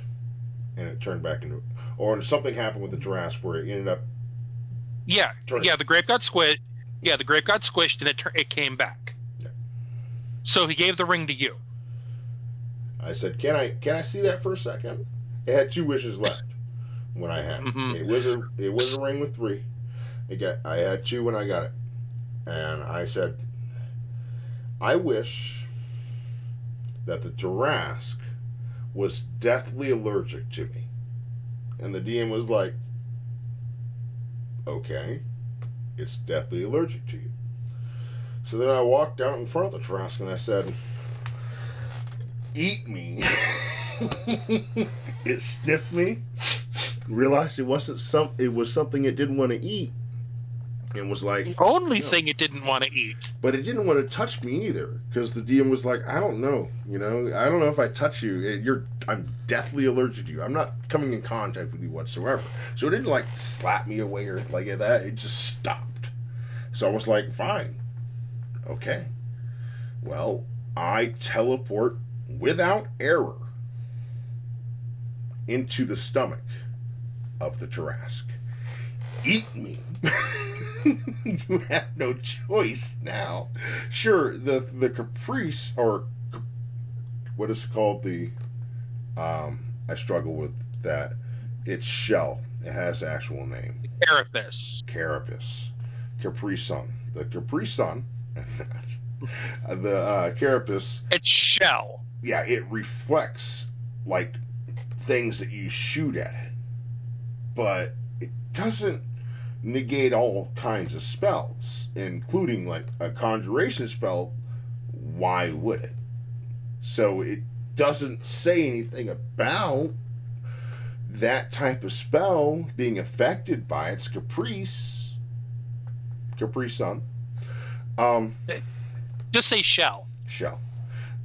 and it turned back into. Or something happened with the Jurassic where it ended up. Yeah. turning. Yeah. The grape got squished. Yeah, the grape got squished, and it came back. Yeah. So he gave the ring to you. I said, "Can I see that for a second?" It had 2 wishes left when I had it. Mhm. It was a ring with 3. I had 2 when I got it, and I said, "I wish that the Jurassic was deathly allergic to me." And the DM was like, "Okay, it's deathly allergic to you." So then I walked out in front of the Jurassic and I said, "Eat me." It sniffed me, realized it was something it didn't want to eat, and was like, The only no. thing it didn't want to eat. But it didn't want to touch me either, because the DM was like, "I don't know, I don't know if I touch you, I'm deathly allergic to you. I'm not coming in contact with you whatsoever." So it didn't like slap me away or like that. It just stopped. So I was like, "Fine, okay. Well, I teleport without error into the stomach of the Jurassic. Eat me." You have no choice now. Sure, the caprice, or what is it called? I struggle with that. It's shell. It has an actual name. Carapace. Carapace. Capri Sun. The Capri Sun. The carapace. It's shell. Yeah, it reflects like things that you shoot at it, but it doesn't negate all kinds of spells, including like a conjuration spell. Why would it? So it doesn't say anything about that type of spell being affected by its Capri Sun. Just say shell.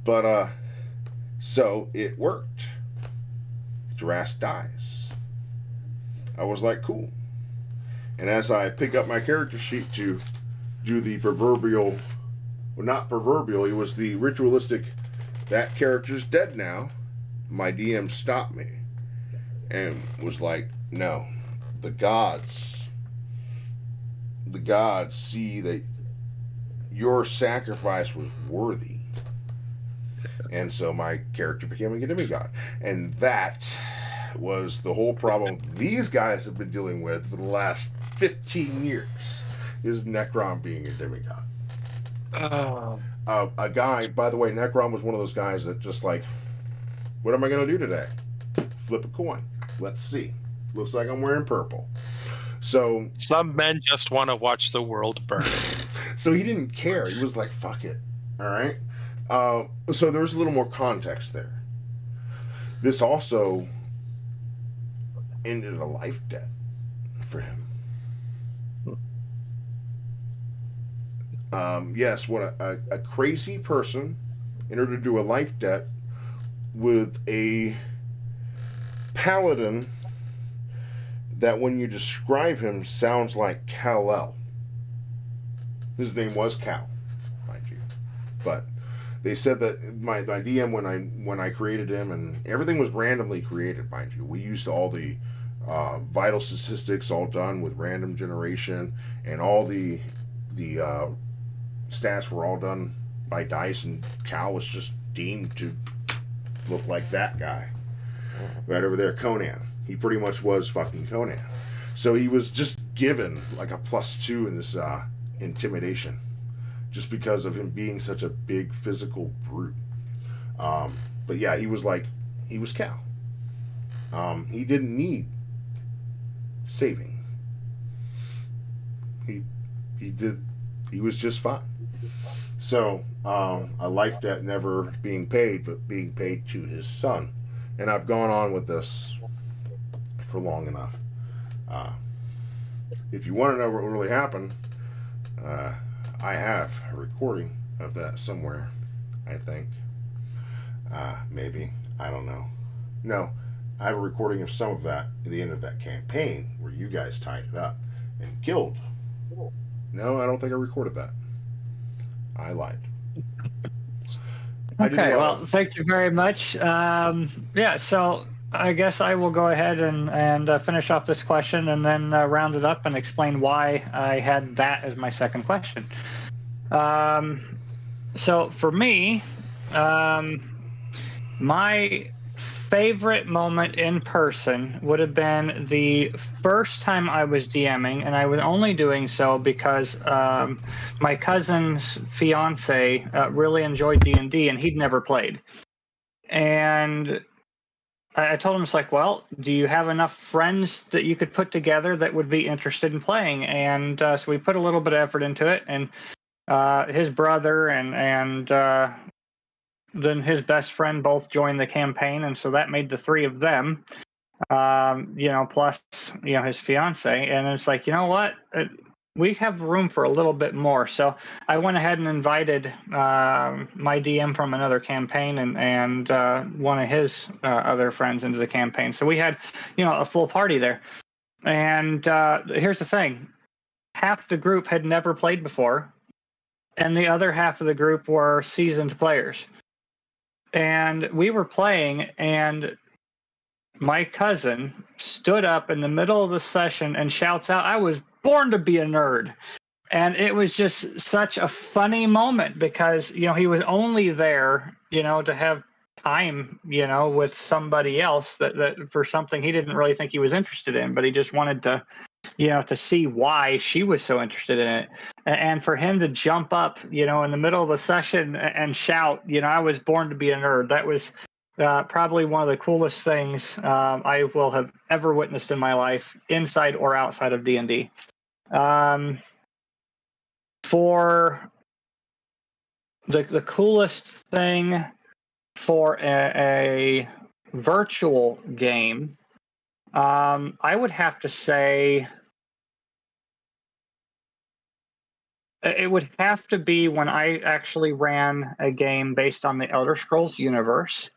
But so it worked. Jurassic dies. I was like, cool. And as I pick up my character sheet to do the proverbial, well, not proverbial, it was the ritualistic, that character's dead now, my DM stopped me and was like, "No, the gods see that your sacrifice was worthy." And so my character became a demigod. And that was the whole problem these guys have been dealing with for the last 15 years, is Necron being a demigod. A guy, by the way, Necron was one of those guys that just like, "What am I going to do today? Flip a coin. Let's see. Looks like I'm wearing purple." So Some men just want to watch the world burn. so he didn't care. He was like, "Fuck it." All right. So there's a little more context there. This also ended a life debt for him. Yes, what a crazy person entered into a life debt with a paladin that, when you describe him, sounds like Kal-El. His name was Cal, mind you, but they said that my DM, when I created him, and everything was randomly created, mind you. We used all the vital statistics all done with random generation, and all the stats were all done by dice, and Cal was just deemed to look like that guy right over there, Conan. He pretty much was fucking Conan. So he was just given like a +2 in this intimidation, just because of him being such a big physical brute. But yeah, he was Cal. He didn't need saving. He was just fine. So a life debt never being paid, but being paid to his son. And I've gone on with this for long enough. If you want to know what really happened, I have a recording of that somewhere, I think. Maybe. I don't know. No, I have a recording of some of that at the end of that campaign where you guys tied it up and killed. No, I don't think I recorded that. I lied. Okay, well, thank you very much. Yeah, so I guess I will go ahead and finish off this question and then round it up and explain why I had that as my second question. So for me, my favorite moment in person would have been the first time I was DMing, and I was only doing so because my cousin's fiance really enjoyed D&D, and he'd never played. And I told him, it's like, well, do you have enough friends that you could put together that would be interested in playing? And so we put a little bit of effort into it, and his brother and then his best friend both joined the campaign, and so that made the three of them. Plus his fiance, and it's like, you know what? We have room for a little bit more. So I went ahead and invited my DM from another campaign and one of his other friends into the campaign. So we had, a full party there. And here's the thing: half the group had never played before, and the other half of the group were seasoned players. And we were playing, and my cousin stood up in the middle of the session and shouts out, "I was born to be a nerd." And it was just such a funny moment because, he was only there, to have time, with somebody else that for something he didn't really think he was interested in, but he just wanted to, to see why she was so interested in it. And for him to jump up, in the middle of the session and shout, "I was born to be a nerd," that was probably one of the coolest things I will have ever witnessed in my life, inside or outside of D&D. For the coolest thing for a virtual game, I would have to say it would have to be when I actually ran a game based on the Elder Scrolls universe.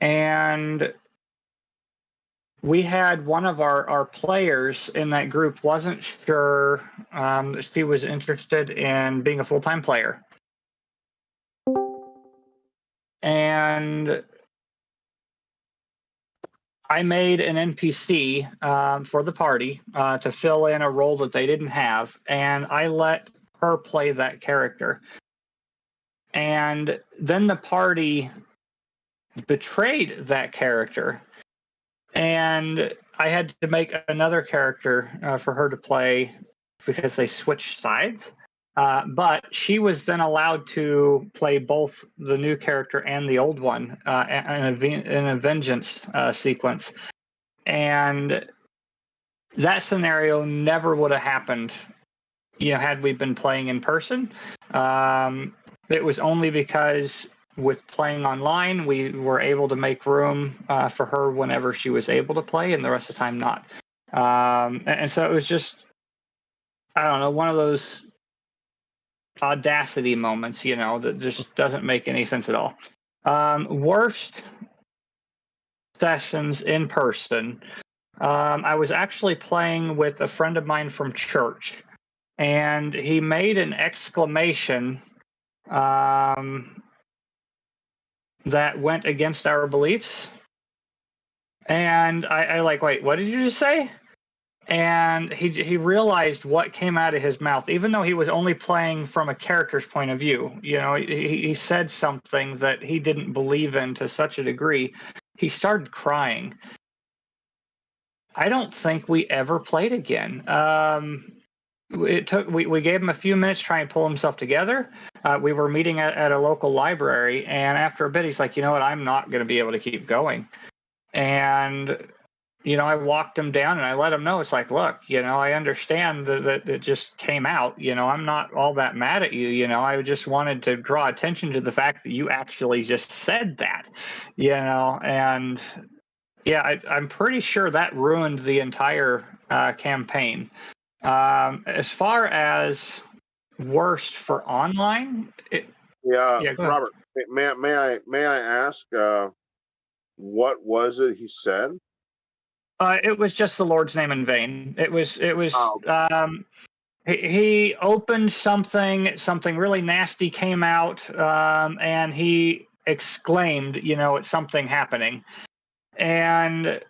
And we had one of our players in that group wasn't sure if he was interested in being a full-time player. And I made an NPC for the party to fill in a role that they didn't have, and I let her play that character. And then the party betrayed that character, and I had to make another character for her to play because they switched sides. But she was then allowed to play both the new character and the old one in a vengeance sequence. And that scenario never would have happened, had we been playing in person. It was only because with playing online, we were able to make room for her whenever she was able to play, and the rest of the time not. And so it was just, I don't know, one of those audacity moments, that just doesn't make any sense at all. Worst sessions in person. I was actually playing with a friend of mine from church, and he made an exclamation that went against our beliefs. And I like, wait, what did you just say? And he realized what came out of his mouth, even though he was only playing from a character's point of view. He said something that he didn't believe in to such a degree, he started crying. I don't think we ever played again. We gave him a few minutes to try and pull himself together. We were meeting at a local library, and after a bit, he's like, "You know what? I'm not going to be able to keep going." And I walked him down and I let him know, it's like, look, I understand that it just came out. I'm not all that mad at you. I just wanted to draw attention to the fact that you actually just said that. And yeah, I'm pretty sure that ruined the entire campaign. As far as worst for online, Yeah, yeah, go ahead. Robert, may I ask? what was it he said? It was just the Lord's name in vain. It was. Oh, He opened something really nasty came out, and he exclaimed, it's something happening. And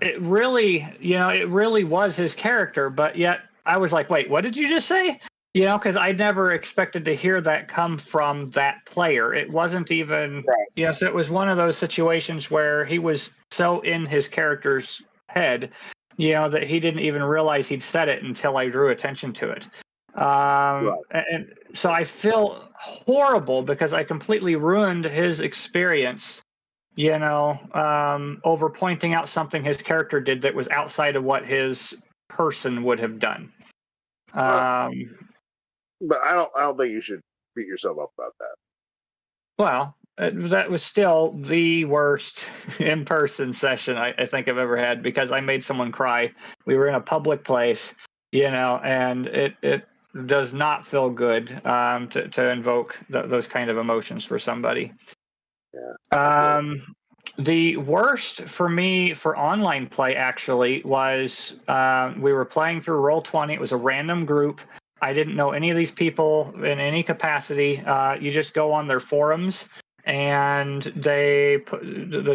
it really was his character, but yet I was like, wait, what did you just say? Because I never expected to hear that come from that player. It wasn't even, right. so it was one of those situations where he was so in his character's head, that he didn't even realize he'd said it until I drew attention to it. Right. And so I feel horrible because I completely ruined his experience, over pointing out something his character did that was outside of what his person would have done. But I don't think you should beat yourself up about that. Well, that was still the worst in-person session I think I've ever had, because I made someone cry. We were in a public place, and it does not feel good to invoke those kind of emotions for somebody. Yeah. The worst for me for online play actually was, we were playing through Roll20. It was a random group. I didn't know any of these people in any capacity. You just go on their forums, and the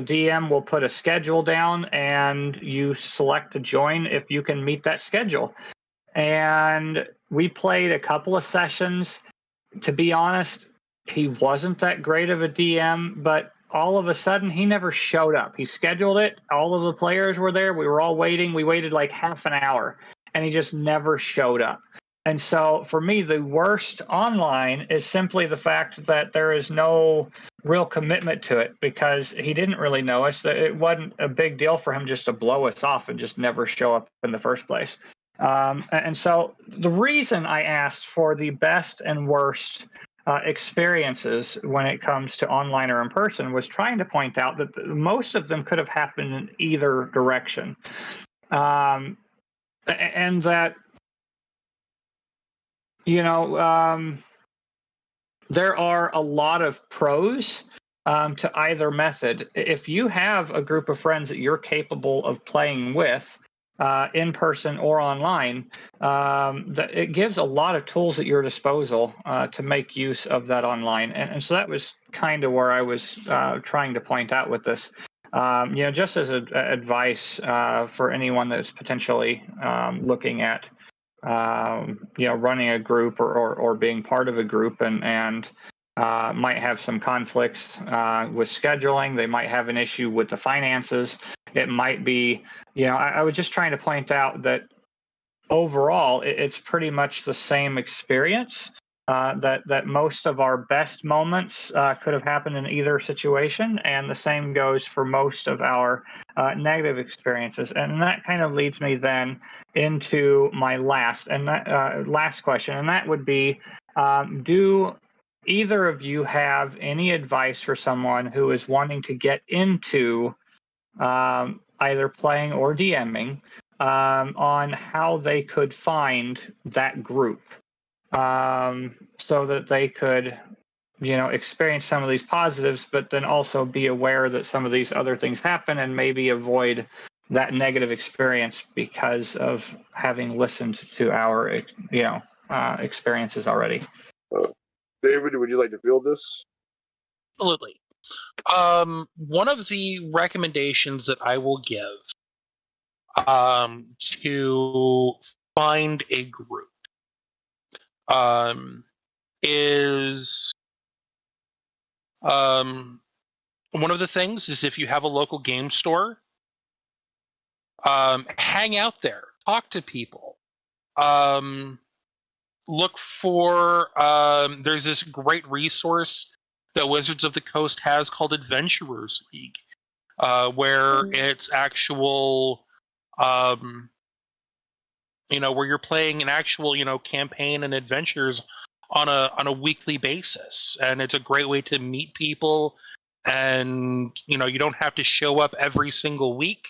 DM will put a schedule down, and you select to join if you can meet that schedule. And we played a couple of sessions. To be honest, he wasn't that great of a DM, but all of a sudden he never showed up. He scheduled it. All of the players were there. We were all waiting. We waited like half an hour, and he just never showed up. And so for me, the worst online is simply the fact that there is no real commitment to it, because he didn't really know us. It wasn't a big deal for him just to blow us off and just never show up in the first place. And so the reason I asked for the best and worst experiences when it comes to online or in person was trying to point out that most of them could have happened in either direction. And that, there are a lot of pros to either method. If you have a group of friends that you're capable of playing with, in person or online, it gives a lot of tools at your disposal to make use of that online. And so that was kind of where I was trying to point out with this. Just as advice for anyone that's potentially looking at running a group or being part of a group, and might have some conflicts with scheduling. They might have an issue with the finances. It might be, I was just trying to point out that overall it's pretty much the same experience. That most of our best moments could have happened in either situation, and the same goes for most of our negative experiences. And that kind of leads me then into my last question, and that would be, do either of you have any advice for someone who is wanting to get into either playing or DMing, on how they could find that group, so that they could, experience some of these positives, but then also be aware that some of these other things happen, and maybe avoid that negative experience because of having listened to our, experiences already. David, would you like to field this? Absolutely. One of the recommendations that I will give to find a group is one of the things is, if you have a local game store, hang out there, talk to people, look for, there's this great resource that Wizards of the Coast has called Adventurers League, where it's actual, where you're playing an actual, campaign and adventures on a weekly basis, and it's a great way to meet people, and you don't have to show up every single week,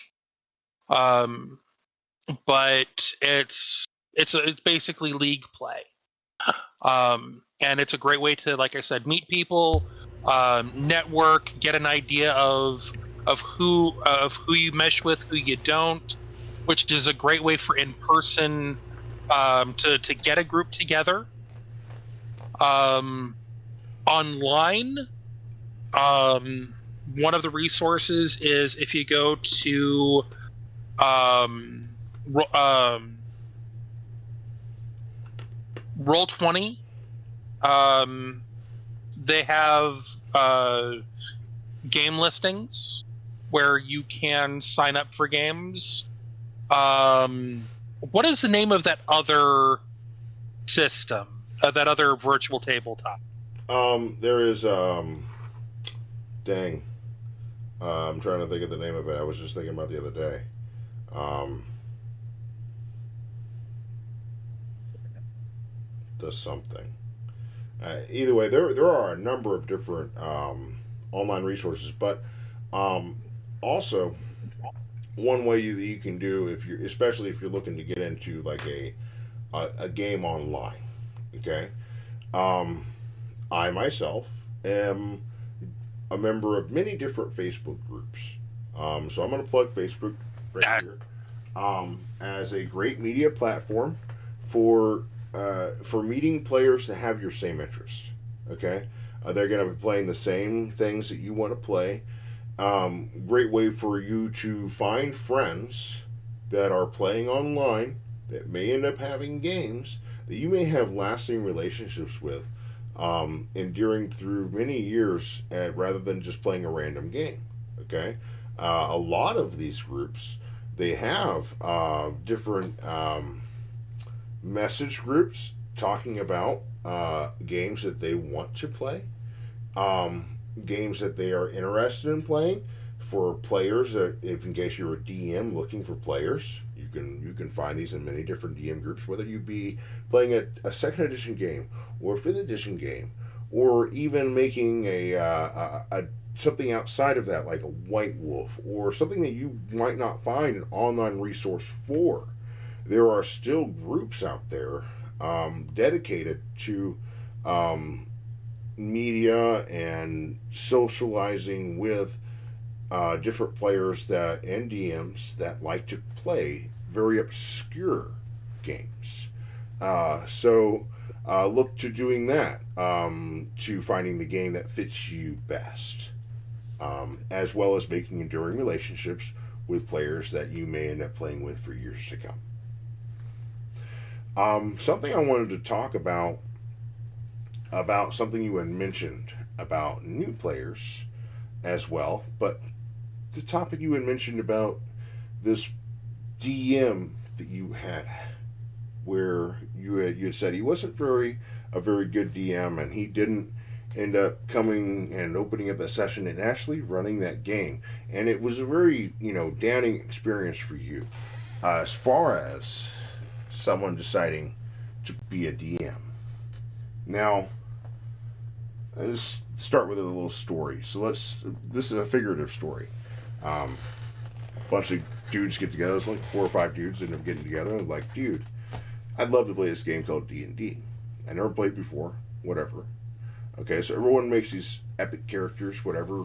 but it's basically league play, and it's a great way to, like I said, meet people, network, get an idea of who you mesh with, who you don't, which is a great way for in person to get a group together. Online, one of the resources is if you go to Roll20. They have game listings where you can sign up for games. What is the name of that other system? That other virtual tabletop? There is dang. I'm trying to think of the name of it. I was just thinking about the other day. The something. Either way, there are a number of different online resources, but also one way that you can do if you're, especially if you're looking to get into like a game online. Okay, I myself am a member of many different Facebook groups. So I'm going to plug Facebook right here as a great media platform for meeting players that have your same interest. Okay, they're going to be playing the same things that you want to play. Great way for you to find friends that are playing online that may end up having games that you may have lasting relationships with, enduring through many years, rather than just playing a random game. Okay, a lot of these groups, they have different message groups talking about games that they want to play, games that they are interested in playing for players that, if in case you're a DM looking for players, you can find these in many different DM groups, whether you be playing a second edition game or a fifth edition game, or even making a something outside of that, like a White Wolf or something that you might not find an online resource for. There are still groups out there dedicated to media and socializing with different players that and DMs that like to play very obscure games. So look to doing that, to finding the game that fits you best, as well as making enduring relationships with players that you may end up playing with for years to come. Something I wanted to talk about something you had mentioned about new players as well, but the topic you had mentioned about this DM that you had, where you had said he wasn't a very good DM, and he didn't end up coming and opening up a session and actually running that game, and it was a very damning experience for you, as far as someone deciding to be a DM. Now, let's start with a little story. So this is a figurative story. A bunch of dudes get together. It's like 4 or 5 dudes end up getting together and like, dude, I'd love to play this game called D&D. I never played before, whatever. Okay, so everyone makes these epic characters, whatever,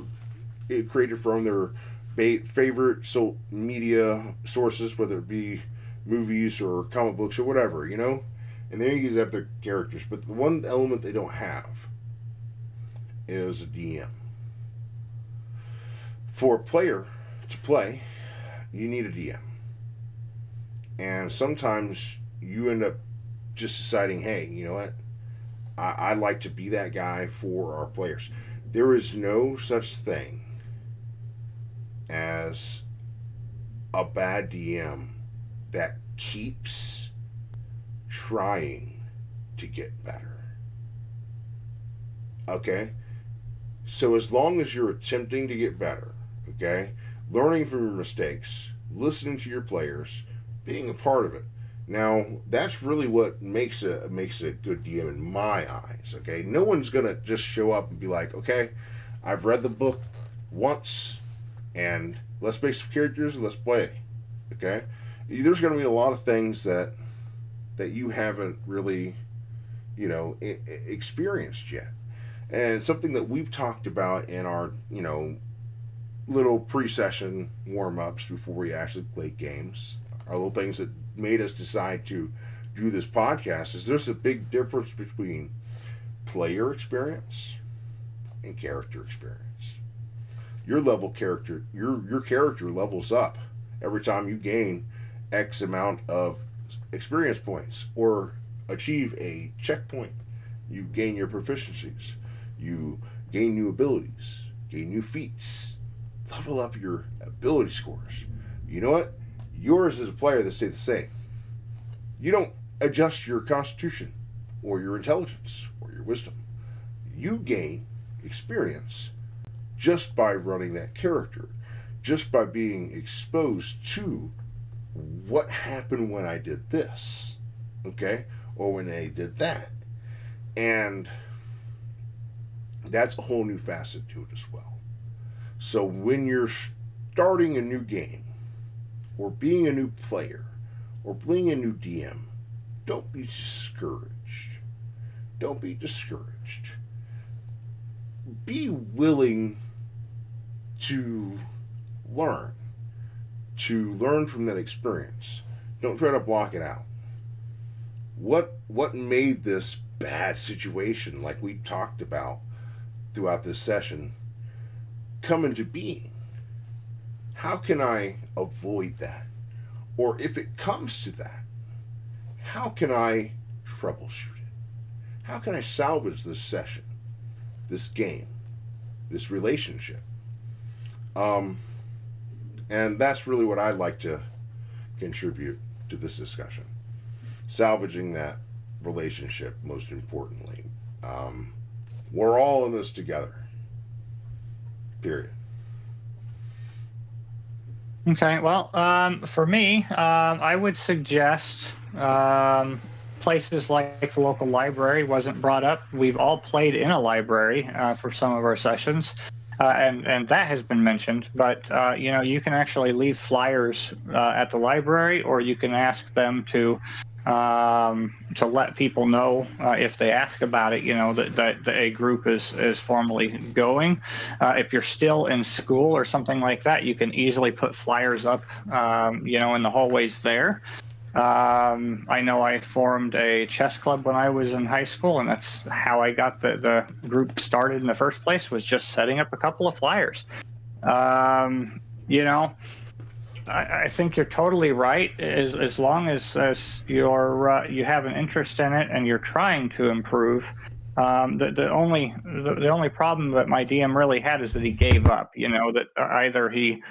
created from their favorite media sources, whether it be movies or comic books or whatever, and they use epic characters. But the one element they don't have is a DM. For a player to play, you need a DM. And sometimes you end up just deciding, hey, you know what? I'd like to be that guy for our players. There is no such thing as a bad DM that keeps trying to get better. Okay? So as long as you're attempting to get better, okay, learning from your mistakes, listening to your players, being a part of it. Now, that's really what makes a good DM in my eyes, okay? No one's going to just show up and be like, okay, I've read the book once, and let's make some characters and let's play, okay? There's going to be a lot of things that you haven't really, experienced yet. And something that we've talked about in our, little pre-session warm-ups before we actually play games, our little things that made us decide to do this podcast, is there's a big difference between player experience and character experience. Your character levels up every time you gain X amount of experience points or achieve a checkpoint. You gain your proficiencies. You gain new abilities, gain new feats, level up your ability scores. You know what? Yours as a player that stay the same. You don't adjust your constitution or your intelligence or your wisdom. You gain experience just by running that character, just by being exposed to what happened when I did this, okay? Or when I did that. And that's a whole new facet to it as well. So when you're starting a new game, or being a new player, or being a new DM, don't be discouraged. Don't be discouraged. Be willing to learn from that experience. Don't try to block it out. What made this bad situation, like we talked about throughout this session, come into being? How can I avoid that? Or if it comes to that, how can I troubleshoot it? How can I salvage this session, this game, this relationship? And that's really what I'd like to contribute to this discussion. Salvaging that relationship, most importantly. We're all in this together. Period. Okay, well, for me, I would suggest places like the local library wasn't brought up. We've all played in a library for some of our sessions, and that has been mentioned. But you can actually leave flyers at the library, or you can ask them to let people know if they ask about it, that a group is formally going. If you're still in school or something like that, you can easily put flyers up, in the hallways there. I know I formed a chess club when I was in high school, and that's how I got the group started in the first place, was just setting up a couple of flyers. I think you're totally right. As long as you have an interest in it and you're trying to improve. The only problem that my DM really had is that he gave up. That either he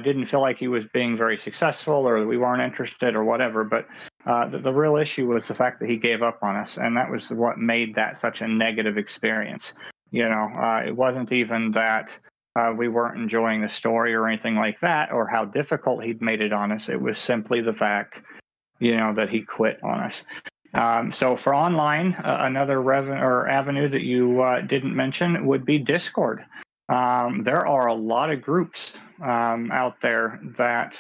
didn't feel like he was being very successful, or we weren't interested, or whatever. But the real issue was the fact that he gave up on us, and that was what made that such a negative experience. It wasn't even that we weren't enjoying the story or anything like that, or how difficult he'd made it on us. It was simply the fact, that he quit on us. So for online, another avenue that you didn't mention would be Discord. There are a lot of groups out there that,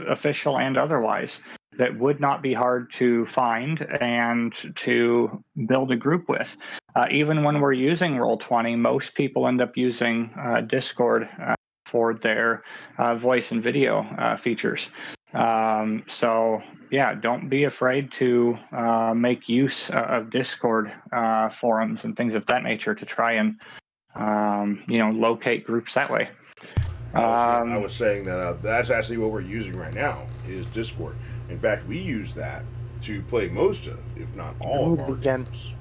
official and otherwise, that would not be hard to find and to build a group with. Even when we're using Roll20, most people end up using Discord for their voice and video features. So yeah, don't be afraid to make use of Discord forums and things of that nature to try and locate groups that way. I was saying that that's actually what we're using right now is Discord. In fact, we use that to play most of, if not all, of our games.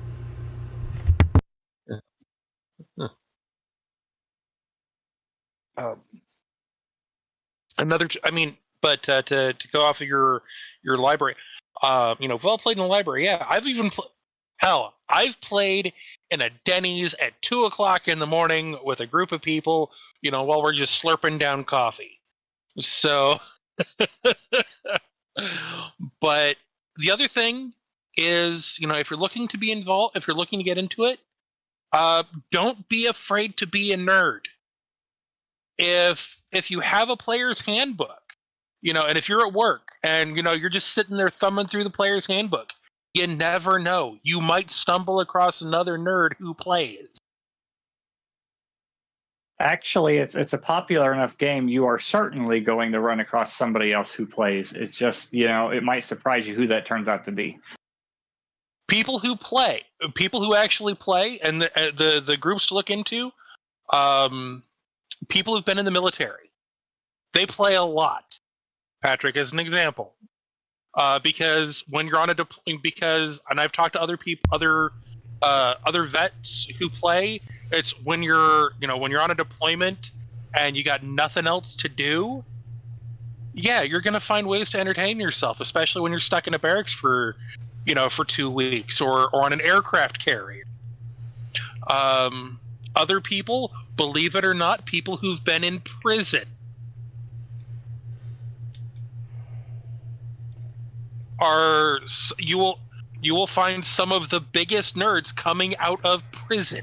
But to go off of your library, we've all played in a library. Yeah, I've even I've played in a Denny's at 2:00 in the morning with a group of people, while we're just slurping down coffee. So, but the other thing is, if you're looking to be involved, if you're looking to get into it, don't be afraid to be a nerd. If you have a player's handbook, and if you're at work and you're just sitting there thumbing through the player's handbook, you never know. You might stumble across another nerd who plays. Actually, it's a popular enough game. You are certainly going to run across somebody else who plays. It's just, it might surprise you who that turns out to be. People who actually play, and the groups to look into, people who've been in the military. They play a lot. Patrick, as an example, because when you're on and I've talked to other people, other vets who play. It's when you're on a deployment and you got nothing else to do. Yeah, you're gonna find ways to entertain yourself, especially when you're stuck in a barracks for 2 weeks or on an aircraft carrier. Other people, believe it or not, people who've been in prison you will find some of the biggest nerds coming out of prison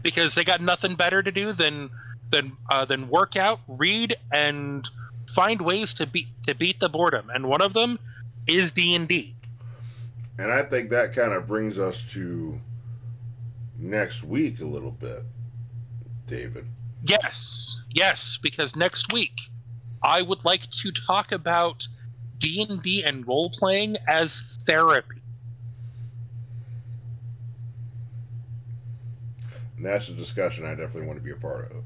because they got nothing better to do than work out, read, and find ways to beat the boredom. And one of them is D&D. And I think that kind of brings us to next week a little bit, David. Yes, because next week I would like to talk about D&D and role-playing as therapy. And that's a discussion I definitely want to be a part of.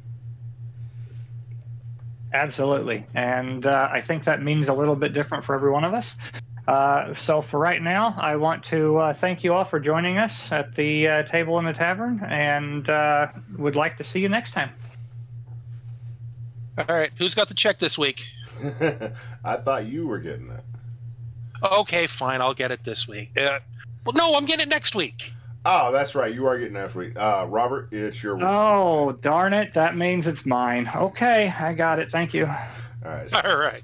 Absolutely. And I think that means a little bit different for every one of us. So for right now, I want to thank you all for joining us at the Table in the Tavern, and would like to see you next time. All right, who's got the check this week? I thought you were getting it. Okay, fine, I'll get it this week. Well, no, I'm getting it next week. Oh, that's right. You are getting next week. Robert, it's your week. Oh, darn it. That means it's mine. Okay, I got it. Thank you. All right. All right.